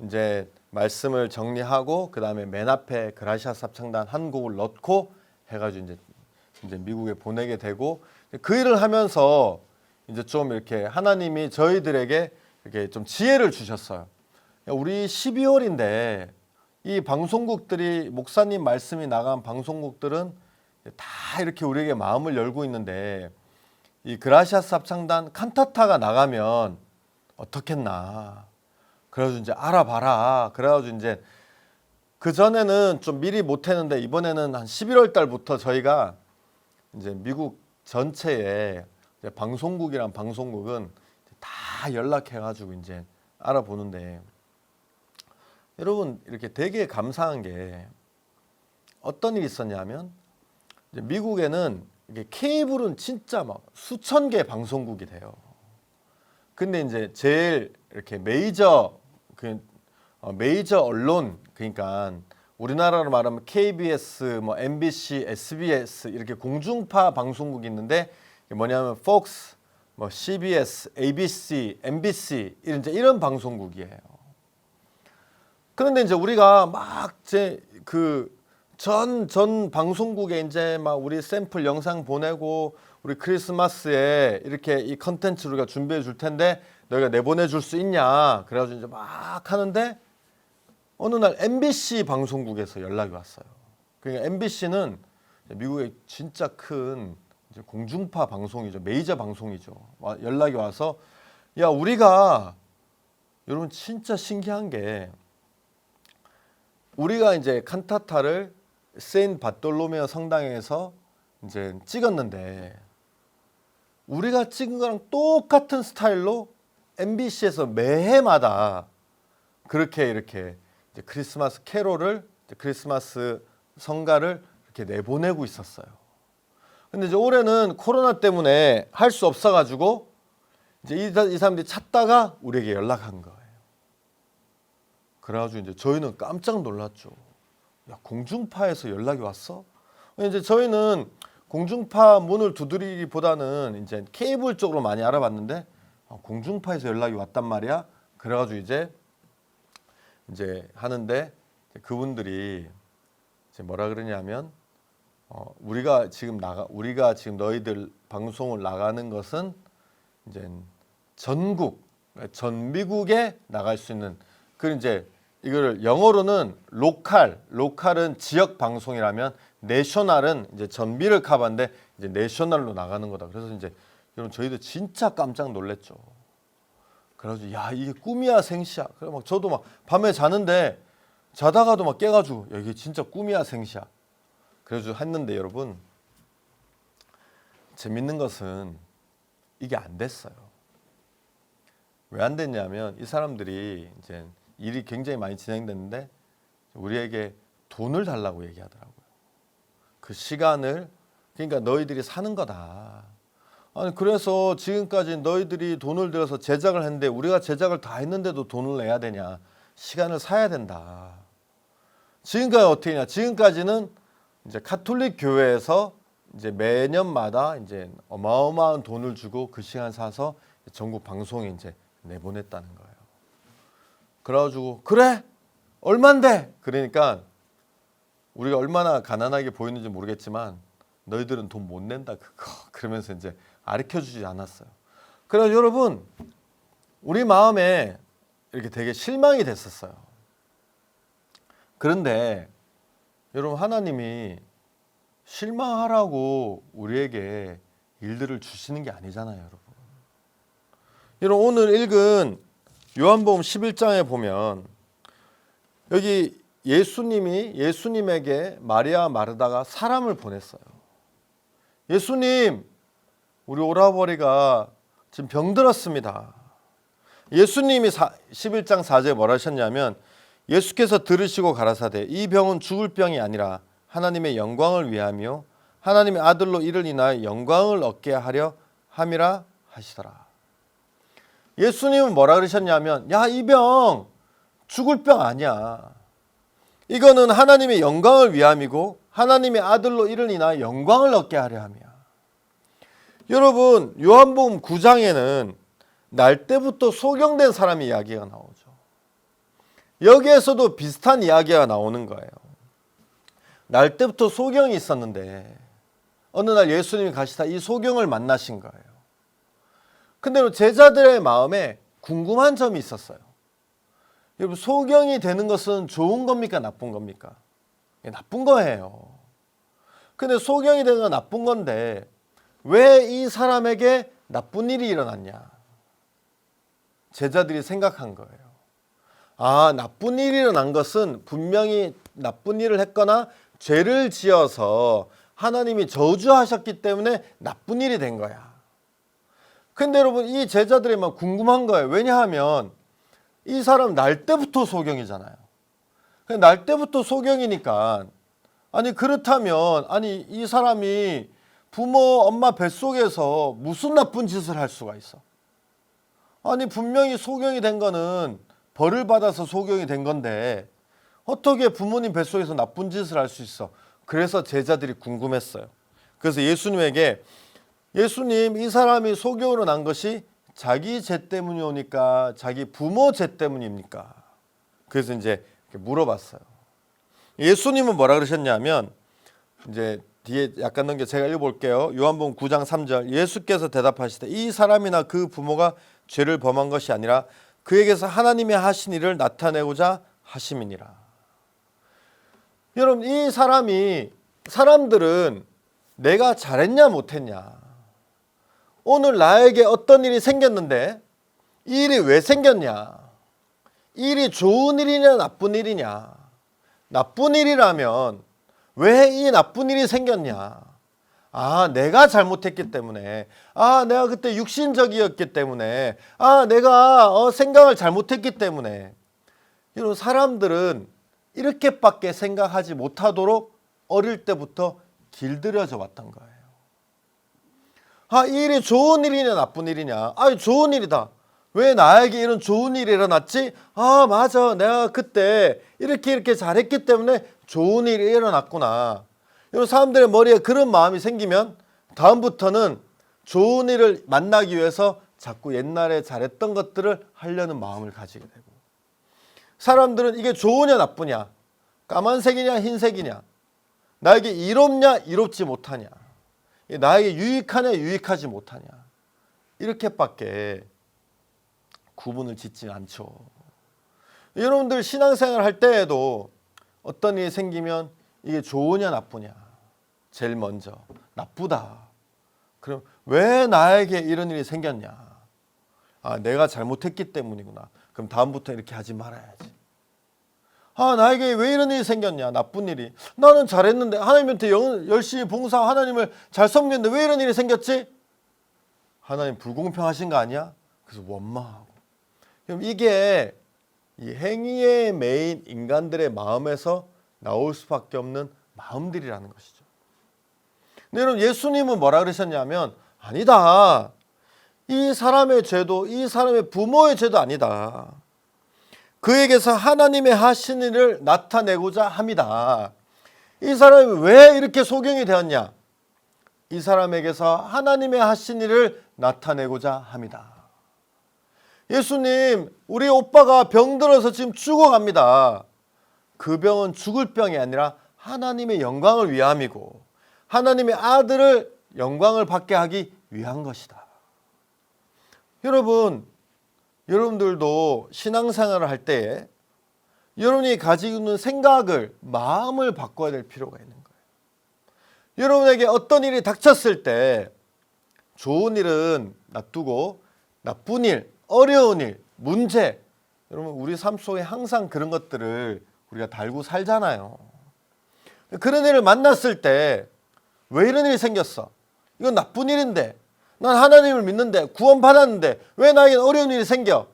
이제 말씀을 정리하고 그 다음에 맨 앞에 그라시아스 합창단 한 곡을 넣고 해가지고 이제 미국에 보내게 되고 그 일을 하면서 이제 좀 이렇게 하나님이 저희들에게 이렇게 좀 지혜를 주셨어요. 우리 12월인데 이 방송국들이 목사님 말씀이 나간 방송국들은 다 이렇게 우리에게 마음을 열고 있는데 이 그라시아스 합창단 칸타타가 나가면 어떻겠나. 그래가지고 이제 알아봐라. 그래가지고 이제 그 전에는 좀 미리 못했는데 이번에는 한 11월 달부터 저희가 이제 미국 전체에 이제 방송국이란 방송국은 다 연락해가지고 이제 알아보는데 여러분 이렇게 되게 감사한 게 어떤 일이 있었냐면 이제 미국에는 이게 케이블은 진짜 막 수천 개 방송국이 돼요. 근데 이제 제일 이렇게 메이저 언론 그러니까 우리나라로 말하면 KBS, 뭐 MBC, SBS 이렇게 공중파 방송국이 있는데 뭐냐면 Fox, 뭐 CBS, ABC, MBC 이런 방송국이에요. 그런데 이제 우리가 막 이제 그 전 방송국에 이제 막 우리 샘플 영상 보내고 우리 크리스마스에 이렇게 이 컨텐츠 우리가 준비해 줄 텐데 너희가 내보내 줄 수 있냐? 그래가지고 이제 막 하는데 어느 날 MBC 방송국에서 연락이 왔어요. 그러니까 MBC는 미국의 진짜 큰 이제 공중파 방송이죠. 메이저 방송이죠. 연락이 와서 야 우리가 여러분 진짜 신기한 게 우리가 이제 칸타타를 세인 바톨로메오 성당에서 이제 찍었는데 우리가 찍은 거랑 똑같은 스타일로 MBC에서 매해마다 그렇게 이렇게 이제 크리스마스 캐롤을 크리스마스 성가를 이렇게 내보내고 있었어요. 근데 이제 올해는 코로나 때문에 할 수 없어가지고 이제 이 사람들이 찾다가 우리에게 연락한 거예요. 그래가지고 이제 저희는 깜짝 놀랐죠. 야 공중파에서 연락이 왔어? 이제 저희는 공중파 문을 두드리기보다는 이제 케이블 쪽으로 많이 알아봤는데 공중파에서 연락이 왔단 말이야. 그래가지고 이제 하는데 그분들이 이제 뭐라 그러냐면 우리가 지금 너희들 방송을 나가는 것은 이제 전 미국에 나갈 수 있는 그 이제 이거를 영어로는 로컬은 지역 방송이라면 내셔널은 이제 전미를 커버인데 이제 내셔널로 나가는 거다. 그래서 이제 여러분 저희도 진짜 깜짝 놀랐죠. 그래가지고 야 이게 꿈이야 생시야. 그래 막 저도 막 밤에 자는데 자다가도 막 깨가지고 야 이게 진짜 꿈이야 생시야. 그래가지고 했는데 여러분 재밌는 것은 이게 안 됐어요. 왜 안 됐냐면 이 사람들이 이제 일이 굉장히 많이 진행됐는데 우리에게 돈을 달라고 얘기하더라고요. 그 시간을 그러니까 너희들이 사는 거다. 아니 그래서 지금까지 너희들이 돈을 들여서 제작을 했는데 우리가 제작을 다 했는데도 돈을 내야 되냐? 시간을 사야 된다. 지금까지 어떻게 했냐? 지금까지는 이제 카톨릭 교회에서 이제 매년마다 이제 어마어마한 돈을 주고 그 시간 사서 전국 방송에 이제 내보냈다는 거예요. 그래가지고 그래 얼만데? 그러니까 우리가 얼마나 가난하게 보이는지 모르겠지만 너희들은 돈 못 낸다 그거 그러면서 이제 가르쳐주지 않았어요. 그래서 여러분 우리 마음에 이렇게 되게 실망이 됐었어요. 그런데 여러분 하나님이 실망하라고 우리에게 일들을 주시는 게 아니잖아요, 여러분. 여러분 오늘 읽은 요한복음 11장에 보면 여기 예수님에게 마리아 마르다가 사람을 보냈어요. 예수님, 우리 오라버니가 지금 병들었습니다. 예수님이 11장 4절에 뭐라 하셨냐면 예수께서 들으시고 가라사대 이 병은 죽을 병이 아니라 하나님의 영광을 위하며 하나님의 아들로 이를 인하여 영광을 얻게 하려 함이라 하시더라. 예수님은 뭐라 그러셨냐면 야, 이 병 죽을 병 아니야. 이거는 하나님의 영광을 위함이고 하나님의 아들로 이를 인하여 영광을 얻게 하려 함이야. 여러분 요한복음 9장에는 날 때부터 소경된 사람의 이야기가 나오죠. 여기에서도 비슷한 이야기가 나오는 거예요. 날 때부터 소경이 있었는데 어느 날 예수님이 가시다 이 소경을 만나신 거예요. 근데 제자들의 마음에 궁금한 점이 있었어요. 여러분 소경이 되는 것은 좋은 겁니까 나쁜 겁니까? 나쁜 거예요. 근데 소경이 되는 건 나쁜 건데 왜 이 사람에게 나쁜 일이 일어났냐? 제자들이 생각한 거예요. 아, 나쁜 일이 일어난 것은 분명히 나쁜 일을 했거나 죄를 지어서 하나님이 저주하셨기 때문에 나쁜 일이 된 거야. 근데 여러분 이 제자들이 막 궁금한 거예요. 왜냐하면 이 사람 날 때부터 소경이잖아요. 날 때부터 소경이니까 아니 그렇다면 아니 이 사람이 부모 엄마 뱃속에서 무슨 나쁜 짓을 할 수가 있어? 아니 분명히 소경이 된 거는 벌을 받아서 소경이 된 건데 어떻게 부모님 뱃속에서 나쁜 짓을 할 수 있어? 그래서 제자들이 궁금했어요. 그래서 예수님에게 예수님 이 사람이 소경으로 난 것이 자기 죄 때문이오니까 자기 부모 죄 때문입니까? 그래서 이제 물어봤어요. 예수님은 뭐라 그러셨냐면 이제 뒤에 약간 넘겨 제가 읽어볼게요. 요한복음 9장 3절 예수께서 대답하시되 이 사람이나 그 부모가 죄를 범한 것이 아니라 그에게서 하나님의 하신 일을 나타내고자 하심이니라. 여러분 이 사람들은 내가 잘했냐 못했냐 오늘 나에게 어떤 일이 생겼는데 이 일이 왜 생겼냐 이 일이 좋은 일이냐 나쁜 일이냐 나쁜 일이라면 왜 이 나쁜 일이 생겼냐 아 내가 잘못했기 때문에 아 내가 그때 육신적이었기 때문에 아 내가 생각을 잘못했기 때문에 이런 사람들은 이렇게밖에 생각하지 못하도록 어릴 때부터 길들여져 왔던 거예요. 아, 이 일이 좋은 일이냐 나쁜 일이냐 아 좋은 일이다. 왜 나에게 이런 좋은 일이 일어났지? 아 맞아 내가 그때 이렇게 잘했기 때문에 좋은 일이 일어났구나. 이런 사람들의 머리에 그런 마음이 생기면 다음부터는 좋은 일을 만나기 위해서 자꾸 옛날에 잘했던 것들을 하려는 마음을 가지게 되고 사람들은 이게 좋으냐 나쁘냐 까만색이냐 흰색이냐 나에게 이롭냐 이롭지 못하냐 나에게 유익하냐 유익하지 못하냐 이렇게밖에 구분을 짓지 않죠. 여러분들 신앙생활 할 때에도 어떤 일이 생기면 이게 좋으냐 나쁘냐 제일 먼저 나쁘다. 그럼 왜 나에게 이런 일이 생겼냐? 아 내가 잘못했기 때문이구나. 그럼 다음부터 이렇게 하지 말아야지. 아 나에게 왜 이런 일이 생겼냐 나쁜 일이 나는 잘했는데 하나님한테 열심히 봉사하고 하나님을 잘 섬겼는데 왜 이런 일이 생겼지? 하나님 불공평하신 거 아니야? 그래서 원망하고 그럼 이게 이 행위의 메인 인간들의 마음에서 나올 수밖에 없는 마음들이라는 것이죠. 근데 여러분 예수님은 뭐라 그러셨냐면 아니다 이 사람의 죄도 이 사람의 부모의 죄도 아니다. 그에게서 하나님의 하신 일을 나타내고자 합니다. 이 사람이 왜 이렇게 소경이 되었냐? 이 사람에게서 하나님의 하신 일을 나타내고자 합니다. 예수님, 우리 오빠가 병들어서 지금 죽어갑니다. 그 병은 죽을 병이 아니라 하나님의 영광을 위함이고 하나님의 아들을 영광을 받게 하기 위한 것이다. 여러분들도 신앙생활을 할 때에 여러분이 가지고 있는 생각을, 마음을 바꿔야 될 필요가 있는 거예요. 여러분에게 어떤 일이 닥쳤을 때 좋은 일은 놔두고 나쁜 일, 어려운 일, 문제, 여러분 우리 삶 속에 항상 그런 것들을 우리가 달고 살잖아요. 그런 일을 만났을 때 왜 이런 일이 생겼어? 이건 나쁜 일인데, 난 하나님을 믿는데, 구원 받았는데 왜 나에게 어려운 일이 생겨?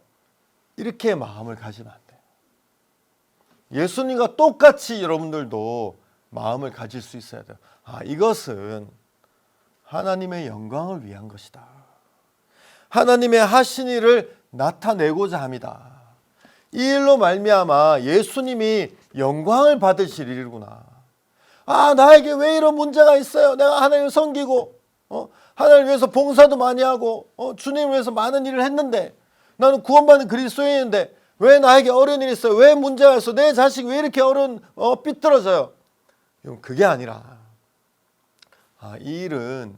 이렇게 마음을 가지면 안 돼요. 예수님과 똑같이 여러분들도 마음을 가질 수 있어야 돼요. 이것은 하나님의 영광을 위한 것이다. 하나님의 하신 일을 나타내고자 합니다. 이 일로 말미암아 예수님이 영광을 받으실 일이구나. 나에게 왜 이런 문제가 있어요? 내가 하나님을 섬기고 하나님을 위해서 봉사도 많이 하고 주님을 위해서 많은 일을 했는데 나는 구원받은 그리스도인인데 왜 나에게 어려운 일이 있어요? 왜 문제가 있어? 내 자식이 왜 이렇게 삐뚤어져요? 그게 아니라 이 일은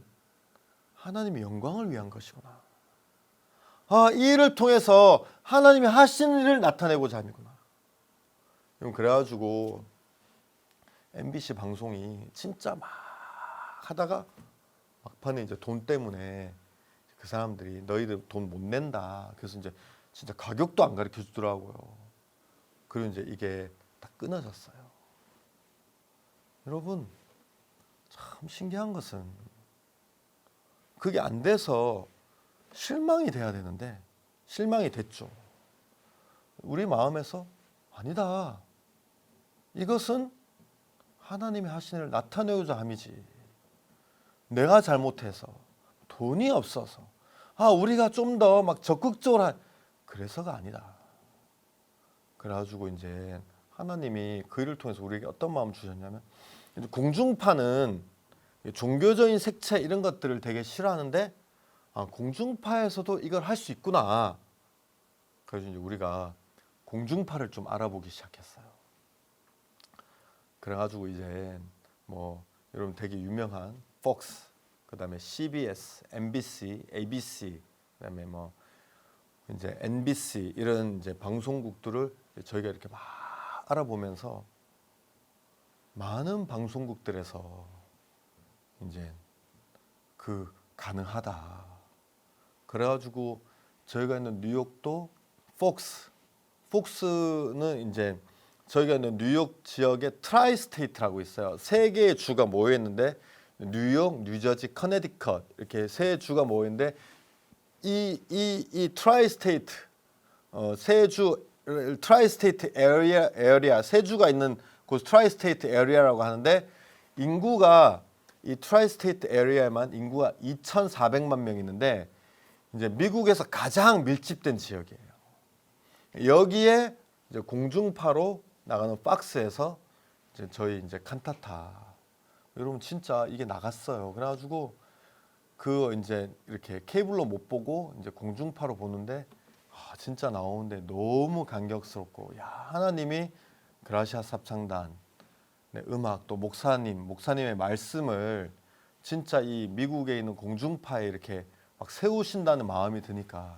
하나님의 영광을 위한 것이구나. 이 일을 통해서 하나님이 하신 일을 나타내고자 함이구나. 그래가지고 MBC 방송이 진짜 막 하다가 막판에 이제 돈 때문에 그 사람들이 너희들 돈 못 낸다. 그래서 이제 진짜 가격도 안 가르쳐 주더라고요. 그리고 이제 이게 다 끊어졌어요. 여러분 참 신기한 것은 그게 안 돼서 실망이 돼야 되는데 실망이 됐죠. 우리 마음에서 아니다. 이것은 하나님의 하신 일을 나타내고자 함이지. 내가 잘못해서 돈이 없어서 우리가 좀 더 막 적극적으로 그래서가 아니다. 그래가지고 이제 하나님이 그 일을 통해서 우리에게 어떤 마음을 주셨냐면 공중파는 종교적인 색채 이런 것들을 되게 싫어하는데 공중파에서도 이걸 할 수 있구나. 그래서 이제 우리가 공중파를 좀 알아보기 시작했어요. 그래가지고 이제 여러분 되게 유명한 폭스, 그다음에 CBS, MBC, ABC, 그다음에 이제 NBC 이런 이제 방송국들을 저희가 이렇게 막 알아보면서 많은 방송국들에서 이제 가능하다. 그래가지고 저희가 있는 뉴욕도 폭스는 이제 저희가 있는 뉴욕 지역에 트라이스테이트라고 있어요. 세 개의 주가 모여 있는데 뉴욕, 뉴저지, 커네디컷 이렇게 세 주가 모여 있는데 이 트라이스테이트 세 주 트라이스테이트 에리아 세 주가 있는 곳 트라이스테이트 에리아라고 하는데 인구가 이 트라이스테이트 에리아에만 인구가 2,400만 명 있는데 이제 미국에서 가장 밀집된 지역이에요. 여기에 이제 공중파로 나가는 박스에서 이제 저희 이제 칸타타 여러분 진짜 이게 나갔어요. 그래가지고 이제 이렇게 케이블로 못 보고 이제 공중파로 보는데 진짜 나오는데 너무 감격스럽고 하나님이 그라시아스 합창단 음악 또 목사님의 말씀을 진짜 이 미국에 있는 공중파에 이렇게 막 세우신다는 마음이 드니까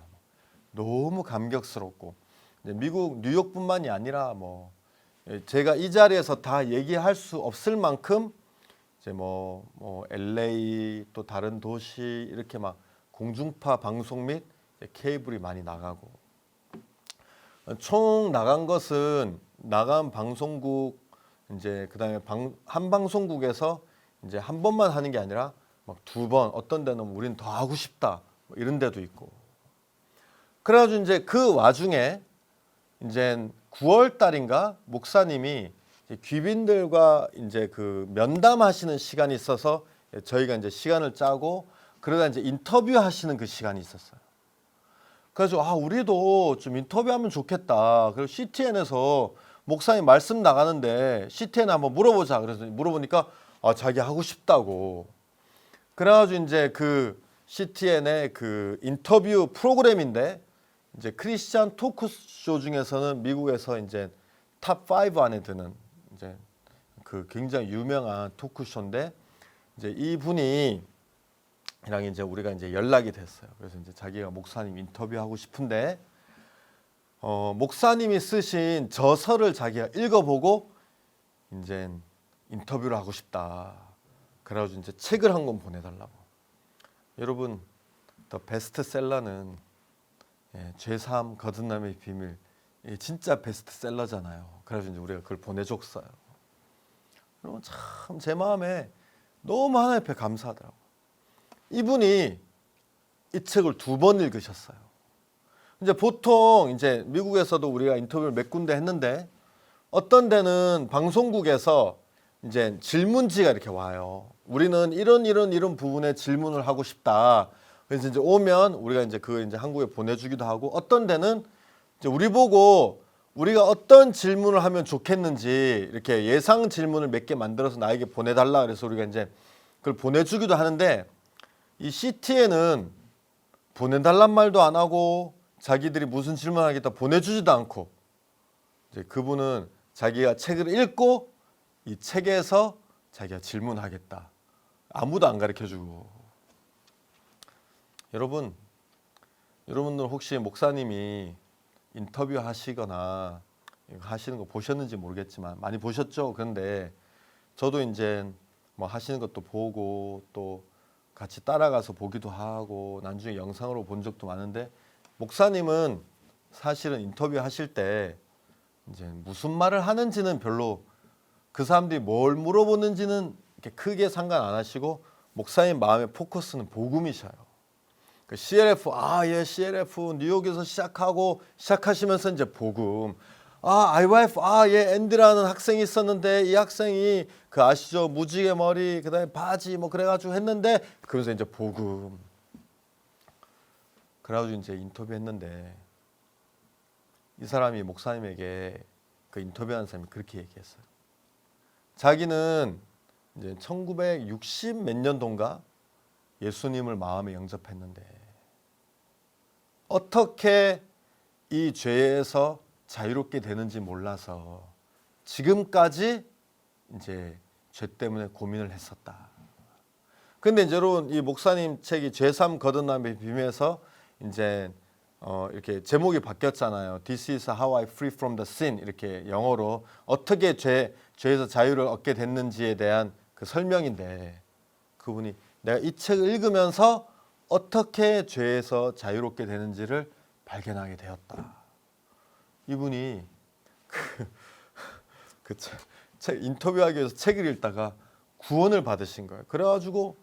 너무 감격스럽고 미국 뉴욕뿐만이 아니라 제가 이 자리에서 다 얘기할 수 없을 만큼 이제 LA 또 다른 도시 이렇게 막 공중파 방송 및 케이블이 많이 나가고 총 나간 것은 나간 방송국 이제 그다음에 한 방송국에서 이제 한 번만 하는 게 아니라 막 두 번 어떤 데는 우린 더 하고 싶다 이런 데도 있고 그래가지고 이제 그 와중에 이제 9월 달인가 목사님이 귀빈들과 이제 그 면담하시는 시간이 있어서 저희가 이제 시간을 짜고 그러다 이제 인터뷰하시는 그 시간이 있었어요. 그래서 우리도 좀 인터뷰하면 좋겠다. 그리고 CTN에서 목사님 말씀 나가는데 CTN에 한번 물어보자. 그래서 물어보니까 자기 하고 싶다고. 그래가지고 이제 그 CTN의 그 인터뷰 프로그램인데 이제 크리스찬 토크쇼 중에서는 미국에서 이제 탑 5 안에 드는 이제 그 굉장히 유명한 토크쇼인데 이제 이분이 랑 이제 우리가 이제 연락이 됐어요. 그래서 이제 자기가 목사님 인터뷰하고 싶은데 목사님이 쓰신 저서를 자기가 읽어보고 이제 인터뷰를 하고 싶다. 그래가지고 이제 책을 한 권 보내달라고. 여러분, 더 베스트셀러는 죄사함 거듭남의 비밀, 진짜 베스트셀러잖아요. 그래가지고 이제 우리가 그걸 보내줬어요. 여러분 참 제 마음에 너무 하나님 앞에 감사하더라고. 이분이 이 책을 2번 읽으셨어요. 이제 보통 이제 미국에서도 우리가 인터뷰를 몇 군데 했는데 어떤 데는 방송국에서 이제 질문지가 이렇게 와요. 우리는 이런 부분에 질문을 하고 싶다. 그래서 이제 오면 우리가 이제 그 이제 한국에 보내주기도 하고 어떤 데는 이제 우리 보고 우리가 어떤 질문을 하면 좋겠는지 이렇게 예상 질문을 몇 개 만들어서 나에게 보내달라. 그래서 우리가 이제 그걸 보내주기도 하는데 이 CT에는 보내달란 말도 안 하고 자기들이 무슨 질문하겠다 보내주지도 않고 이제 그분은 자기가 책을 읽고 이 책에서 자기가 질문하겠다. 아무도 안 가르쳐주고. 여러분들 혹시 목사님이 인터뷰 하시거나 하시는 거 보셨는지 모르겠지만 많이 보셨죠? 그런데 저도 이제 뭐 하시는 것도 보고 또 같이 따라가서 보기도 하고 나중에 영상으로 본 적도 많은데 목사님은 사실은 인터뷰 하실 때 이제 무슨 말을 하는지는 별로 그 사람들이 뭘 물어보는지는 이렇게 크게 상관 안 하시고 목사님 마음의 포커스는 복음이셔요. 그 CLF CLF 뉴욕에서 시작하시면서 이제 복음. IYF 앤디라는 학생이 있었는데 이 학생이 그 아시죠? 무지개 머리 그다음에 바지 뭐 그래가지고 했는데 그러면서 이제 복음. 그래가지고 이제 인터뷰했는데 이 사람이 목사님에게 그 인터뷰하는 사람이 그렇게 얘기했어요. 자기는 이제 1960 몇 년도인가 예수님을 마음에 영접했는데 어떻게 이 죄에서 자유롭게 되는지 몰라서 지금까지 이제 죄 때문에 고민을 했었다. 근데 이제 여러분 이 목사님 책이 죄삼 거듭남의 비밀에서 이제 이렇게 제목이 바뀌었잖아요. This is how I free from the sin 이렇게 영어로 어떻게 죄에서 자유를 얻게 됐는지에 대한 그 설명인데 그분이 내가 이 책을 읽으면서 어떻게 죄에서 자유롭게 되는지를 발견하게 되었다. 이분이 그 책 인터뷰하기 위해서 책을 읽다가 구원을 받으신 거예요. 그래가지고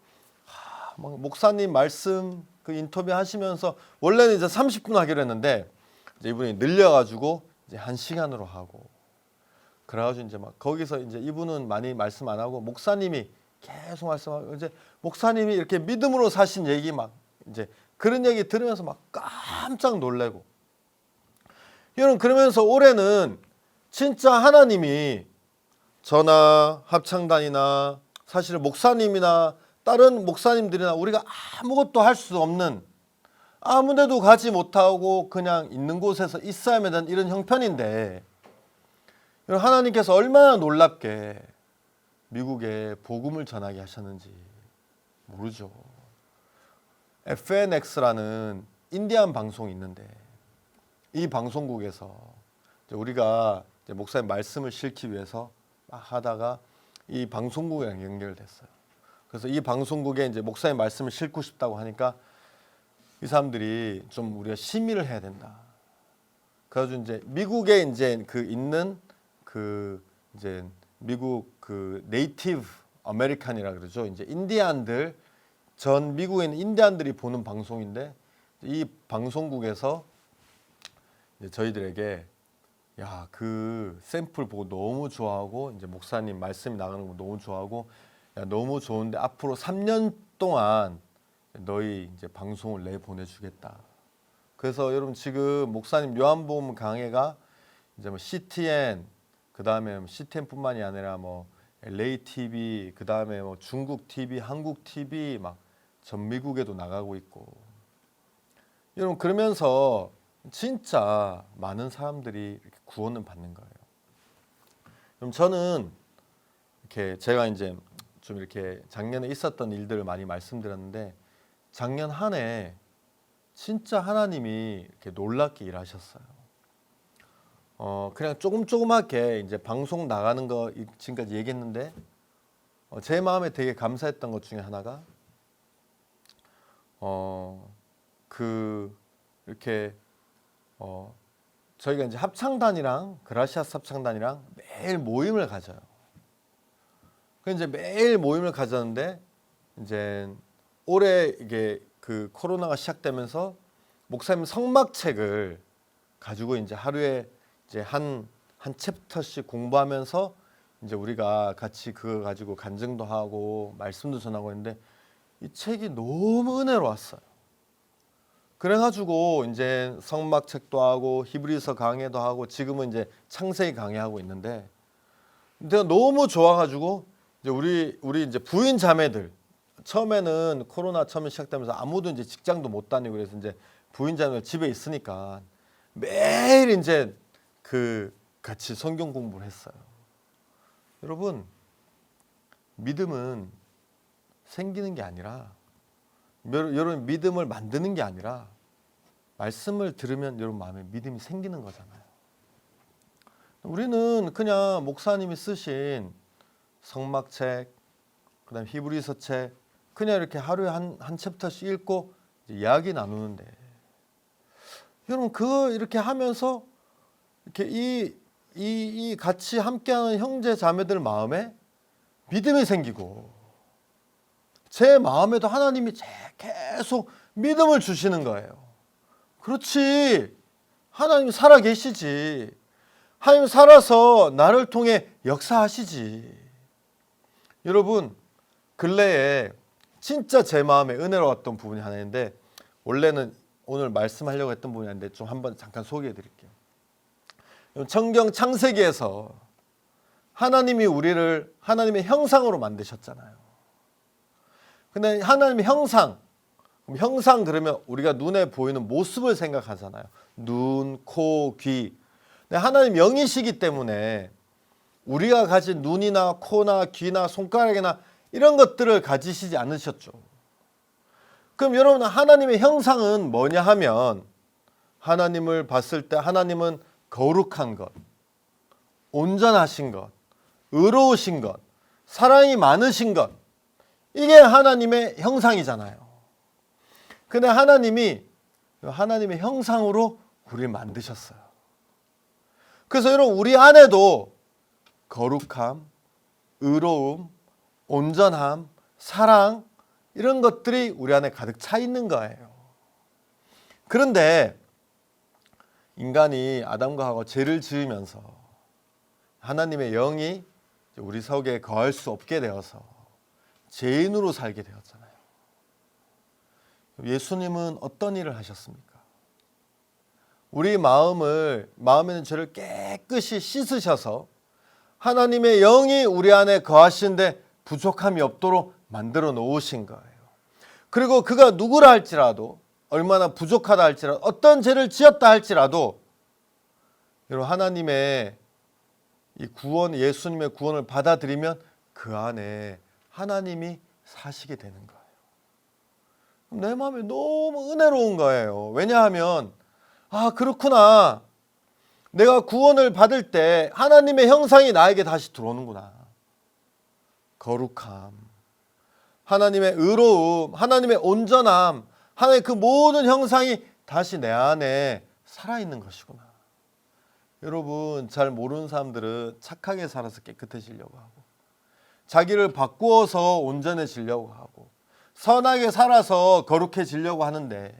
막 목사님 말씀 그 인터뷰 하시면서 원래는 이제 30분 하기로 했는데 이제 이분이 늘려가지고 이제 1시간으로 하고 그래가지고 이제 막 거기서 이제 이분은 많이 말씀 안 하고 목사님이 계속 말씀하고 이제 목사님이 이렇게 믿음으로 사신 얘기 막 이제 그런 얘기 들으면서 막 깜짝 놀래고 여러분 그러면서 올해는 진짜 하나님이 저나 합창단이나 사실 목사님이나 다른 목사님들이나 우리가 아무것도 할 수 없는 아무데도 가지 못하고 그냥 있는 곳에서 있어야만 하는 이런 형편인데 하나님께서 얼마나 놀랍게 미국에 복음을 전하게 하셨는지 모르죠. FNX라는 인디안 방송이 있는데 이 방송국에서 우리가 이제 목사님 말씀을 실기 위해서 막 하다가 이 방송국이랑 연결됐어요. 그래서 이 방송국에 이제 목사님 말씀을 싣고 싶다고 하니까 이 사람들이 좀 우리가 심의를 해야 된다. 그래서 이제 미국에 이제 그 있는 그 이제 미국 그 네이티브 아메리칸이라 그러죠. 이제 인디안들 전 미국에 있는 인디안들이 보는 방송인데 이 방송국에서 이제 저희들에게 야, 그 샘플 보고 너무 좋아하고 이제 목사님 말씀이 나가는 거 너무 좋아하고 야, 너무 좋은데 앞으로 3년 동안 너희 이제 방송을 내 보내주겠다. 그래서 여러분 지금 목사님 요한복음 강해가 이제 뭐 CTN 그 다음에 CTN뿐만이 아니라 뭐 LA TV 그 다음에 뭐 중국 TV, 한국 TV 막 전 미국에도 나가고 있고 여러분 그러면서 진짜 많은 사람들이 이렇게 구원을 받는 거예요. 그럼 저는 이렇게 제가 이제 좀 이렇게 작년에 있었던 일들을 많이 말씀드렸는데 작년 한 해 진짜 하나님이 이렇게 놀랍게 일하셨어요. 그냥 조금조금하게 이제 방송 나가는 거 지금까지 얘기했는데 제 마음에 되게 감사했던 것 중에 하나가 이렇게 저희가 이제 합창단이랑 그라시아스 합창단이랑 매일 모임을 가져요. 그 이제 매일 모임을 가졌는데 이제 올해 이게 그 코로나가 시작되면서 목사님 성막책을 가지고 이제 하루에 이제 한 챕터씩 공부하면서 이제 우리가 같이 그거 가지고 간증도 하고 말씀도 전하고 있는데 이 책이 너무 은혜로웠어요. 그래가지고 이제 성막책도 하고 히브리서 강해도 하고 지금은 이제 창세기 강해하고 있는데 내가 너무 좋아가지고 이제 우리 이제 부인 자매들 처음에는 코로나 처음에 시작되면서 아무도 이제 직장도 못 다니고 그래서 이제 부인 자매들 집에 있으니까 매일 이제 그 같이 성경 공부를 했어요. 여러분 믿음은 생기는 게 아니라 여러분 믿음을 만드는 게 아니라 말씀을 들으면 여러분 마음에 믿음이 생기는 거잖아요. 우리는 그냥 목사님이 쓰신 성막책, 그다음 히브리서 책 그냥 이렇게 하루에 한 챕터씩 읽고 이야기 나누는데 여러분 그거 이렇게 하면서 이렇게 이 같이 함께하는 형제 자매들 마음에 믿음이 생기고 제 마음에도 하나님이 계속 믿음을 주시는 거예요. 그렇지. 하나님 살아 계시지. 하나님 살아서 나를 통해 역사하시지. 여러분 근래에 진짜 제 마음에 은혜로웠던 부분이 하나 있는데 원래는 오늘 말씀하려고 했던 부분이 아닌데 좀 한번 잠깐 소개해 드릴게요. 성경 창세기에서 하나님이 우리를 하나님의 형상으로 만드셨잖아요. 근데 하나님의 형상 그러면 우리가 눈에 보이는 모습을 생각하잖아요. 눈, 코, 귀. 근데 하나님 영이시기 때문에 우리가 가진 눈이나 코나 귀나 손가락이나 이런 것들을 가지시지 않으셨죠. 그럼 여러분 하나님의 형상은 뭐냐 하면 하나님을 봤을 때 하나님은 거룩한 것, 온전하신 것, 의로우신 것, 사랑이 많으신 것 이게 하나님의 형상이잖아요. 근데 하나님이 하나님의 형상으로 우리를 만드셨어요. 그래서 여러분 우리 안에도 거룩함, 의로움, 온전함, 사랑 이런 것들이 우리 안에 가득 차 있는 거예요. 그런데 인간이 아담과 하와 죄를 지으면서 하나님의 영이 우리 속에 거할 수 없게 되어서 죄인으로 살게 되었잖아요. 예수님은 어떤 일을 하셨습니까? 우리 마음에 있는 죄를 깨끗이 씻으셔서 하나님의 영이 우리 안에 거하시는데 부족함이 없도록 만들어 놓으신 거예요. 그리고 그가 누구라 할지라도 얼마나 부족하다 할지라도 어떤 죄를 지었다 할지라도 여러분 하나님의 이 구원 예수님의 구원을 받아들이면 그 안에 하나님이 사시게 되는 거예요. 내 마음에 너무 은혜로운 거예요. 왜냐하면 그렇구나. 내가 구원을 받을 때 하나님의 형상이 나에게 다시 들어오는구나. 거룩함, 하나님의 의로움, 하나님의 온전함, 하나님의 그 모든 형상이 다시 내 안에 살아있는 것이구나. 여러분 잘 모르는 사람들은 착하게 살아서 깨끗해지려고 하고 자기를 바꾸어서 온전해지려고 하고 선하게 살아서 거룩해지려고 하는데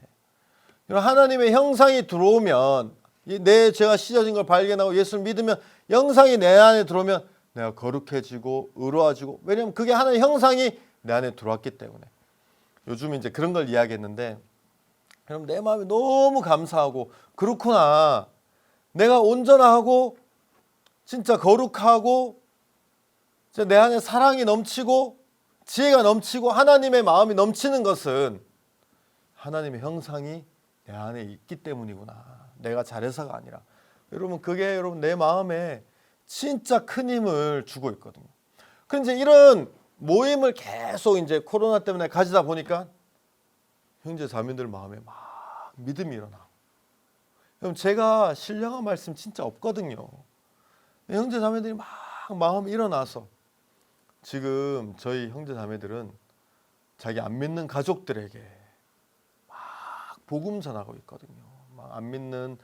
하나님의 형상이 들어오면 내 죄가 씻어진 걸 발견하고 예수를 믿으면 형상이 내 안에 들어오면 내가 거룩해지고 의로워지고 왜냐하면 그게 하나님의 형상이 내 안에 들어왔기 때문에 요즘 이제 그런 걸 이야기했는데 여러분 내 마음이 너무 감사하고 그렇구나. 내가 온전하고 진짜 거룩하고 진짜 내 안에 사랑이 넘치고 지혜가 넘치고 하나님의 마음이 넘치는 것은 하나님의 형상이 내 안에 있기 때문이구나. 내가 잘해서가 아니라 여러분 그게 여러분 내 마음에 진짜 큰 힘을 주고 있거든요. 그런데 이런 모임을 계속 이제 코로나 때문에 가지다 보니까 형제 자매들 마음에 막 믿음이 일어나. 그럼 제가 신령한 말씀 진짜 없거든요. 형제 자매들이 막 마음이 일어나서 지금 저희 형제 자매들은 자기 안 믿는 가족들에게 막 복음 전하고 있거든요. 막 안 믿는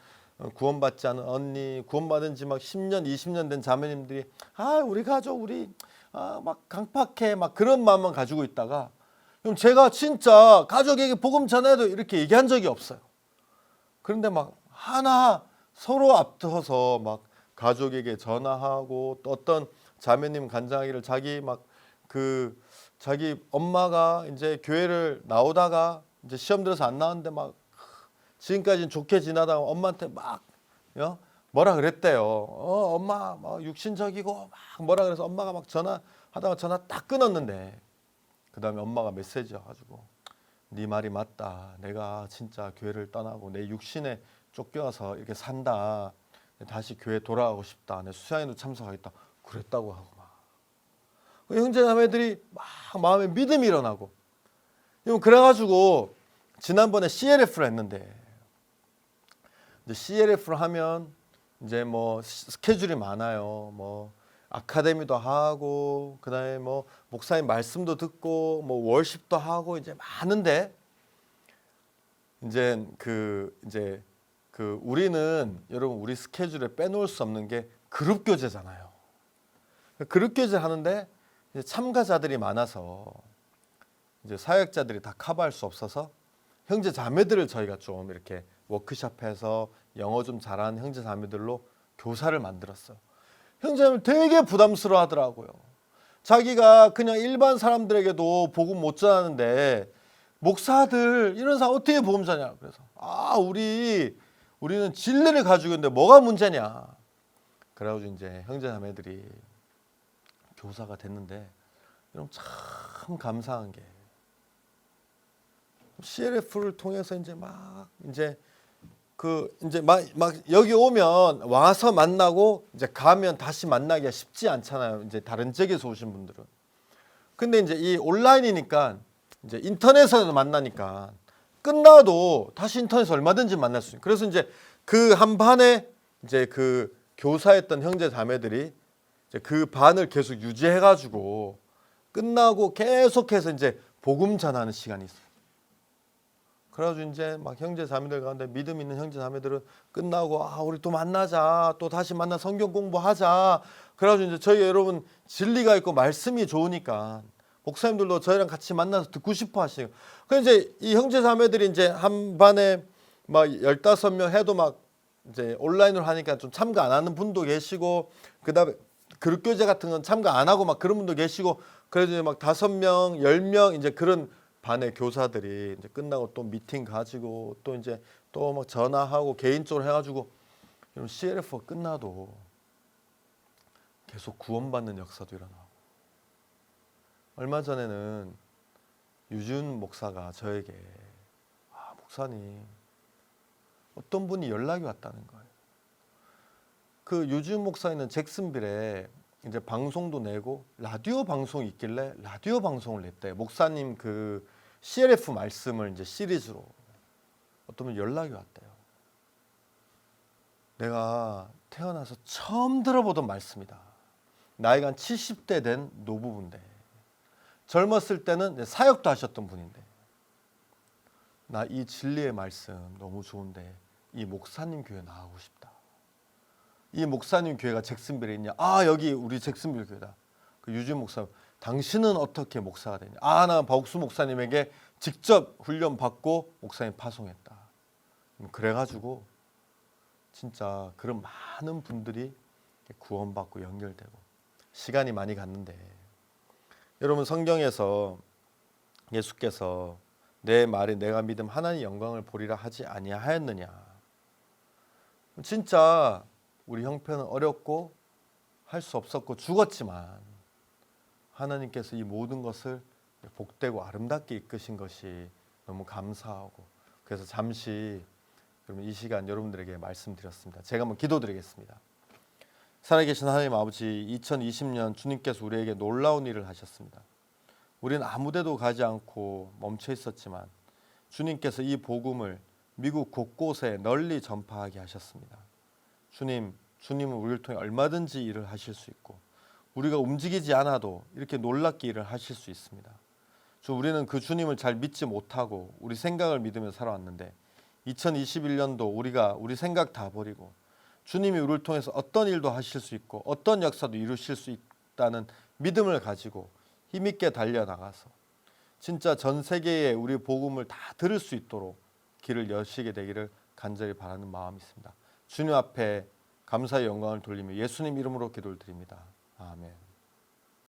구원받지 않은 언니, 구원받은 지 막 10년, 20년 된 자매님들이 우리 가족 우리 막 강팍해 막 그런 마음만 가지고 있다가 그럼 제가 진짜 가족에게 복음 전해도 이렇게 얘기한 적이 없어요. 그런데 막 하나 서로 앞서서 막 가족에게 전화하고 또 어떤 자매님 간증하기를 자기 엄마가 이제 교회를 나오다가 이제 시험 들어서 안 나왔는데 막 지금까지는 좋게 지나다가 엄마한테 막 뭐라 그랬대요. 엄마 막 육신적이고 막 뭐라 그래서 엄마가 막 전화하다가 전화 딱 끊었는데 그 다음에 엄마가 메시지 와가지고 네 말이 맞다. 내가 진짜 교회를 떠나고 내 육신에 쫓겨서 이렇게 산다. 다시 교회 돌아가고 싶다. 내 수양회도 참석하겠다. 그랬다고 하고 막 형제자매들이 막 마음에 믿음이 일어나고 그래가지고 지난번에 CLF를 했는데 이제 CLF를 하면 이제 뭐 스케줄이 많아요. 뭐 아카데미도 하고 그다음에 뭐 목사님 말씀도 듣고 뭐 월십도 하고 이제 많은데 이제 우리는 여러분 우리 스케줄에 빼놓을 수 없는 게 그룹 교제잖아요. 그룹 교제 하는데 이제 참가자들이 많아서 이제 사역자들이 다 커버할 수 없어서 형제 자매들을 저희가 좀 이렇게 워크숍해서 영어 좀 잘하는 형제 자매들로 교사를 만들었어요. 형제자매 되게 부담스러워 하더라고요. 자기가 그냥 일반 사람들에게도 복음 못 전하는데 목사들 이런 사람 어떻게 복음 전하냐. 그래서 우리는 진리를 가지고 있는데 뭐가 문제냐. 그래가지고 이제 형제자매들이 교사가 됐는데 여러분 참 감사한 게 CLF를 통해서 이제 막 여기 오면 와서 만나고 이제 가면 다시 만나기가 쉽지 않잖아요. 이제 다른 지역에서 오신 분들은. 근데 이제 이 온라인이니까 이제 인터넷에서 만나니까 끝나도 다시 인터넷에서 얼마든지 만날 수 있어요. 그래서 이제 그 한 반에 이제 그 교사했던 형제 자매들이 이제 그 반을 계속 유지해가지고 끝나고 계속해서 이제 복음 전하는 시간이 있어요. 그래가지고 이제 막 형제 자매들 가운데 믿음 있는 형제 자매들은 끝나고 우리 또 만나자, 또 다시 만나 성경 공부하자. 그래가지고 이제 저희 여러분 진리가 있고 말씀이 좋으니까 목사님들도 저희랑 같이 만나서 듣고 싶어 하시고. 그래서 이제 이 형제 자매들이 이제 한 반에 막 15명 해도 막 이제 온라인으로 하니까 좀 참가 안 하는 분도 계시고 그다음에 그룹 교제 같은 건 참가 안 하고 막 그런 분도 계시고 그래도 막 5명, 10명 이제 그런 반의 교사들이 이제 끝나고 또 미팅 가지고 또 이제 또 막 전화하고 개인적으로 해가지고 이런 CLF가 끝나도 계속 구원받는 역사도 일어나고 얼마 전에는 유준 목사가 저에게 목사님 어떤 분이 연락이 왔다는 거예요. 그 유준 목사님은 잭슨빌에 이제 방송도 내고 라디오 방송이 있길래 라디오 방송을 냈대요. 목사님 그 CLF 말씀을 이제 시리즈로 어떤 분 연락이 왔대요. 내가 태어나서 처음 들어보던 말씀이다. 나이가 한 70대 된 노부부인데 젊었을 때는 사역도 하셨던 분인데 나 이 진리의 말씀 너무 좋은데 이 목사님 교회 나가고 싶다. 이 목사님 교회가 잭슨빌에 있냐? 여기 우리 잭슨빌 교회다. 그 유진 목사, 당신은 어떻게 목사가 되냐? 나 박수 목사님에게 직접 훈련 받고 목사님 파송했다. 그래가지고 진짜 그런 많은 분들이 구원받고 연결되고 시간이 많이 갔는데 여러분 성경에서 예수께서 내 말에 내가 믿음 하나님 영광을 보리라 하지 아니하였느냐? 진짜 우리 형편은 어렵고 할 수 없었고 죽었지만 하나님께서 이 모든 것을 복되고 아름답게 이끄신 것이 너무 감사하고 그래서 잠시 그러면 이 시간 여러분들에게 말씀드렸습니다. 제가 한번 기도드리겠습니다. 살아계신 하나님 아버지, 2020년 주님께서 우리에게 놀라운 일을 하셨습니다. 우리는 아무데도 가지 않고 멈춰 있었지만 주님께서 이 복음을 미국 곳곳에 널리 전파하게 하셨습니다. 주님은 우리를 통해 얼마든지 일을 하실 수 있고 우리가 움직이지 않아도 이렇게 놀랍게 일을 하실 수 있습니다. 우리는 그 주님을 잘 믿지 못하고 우리 생각을 믿으며 살아왔는데 2021년도 우리가 우리 생각 다 버리고 주님이 우리를 통해서 어떤 일도 하실 수 있고 어떤 역사도 이루실 수 있다는 믿음을 가지고 힘있게 달려나가서 진짜 전 세계에 우리 복음을 다 들을 수 있도록 길을 여시게 되기를 간절히 바라는 마음이 있습니다. 주님 앞에 감사의 영광을 돌리며 예수님 이름으로 기도를 드립니다. 아멘.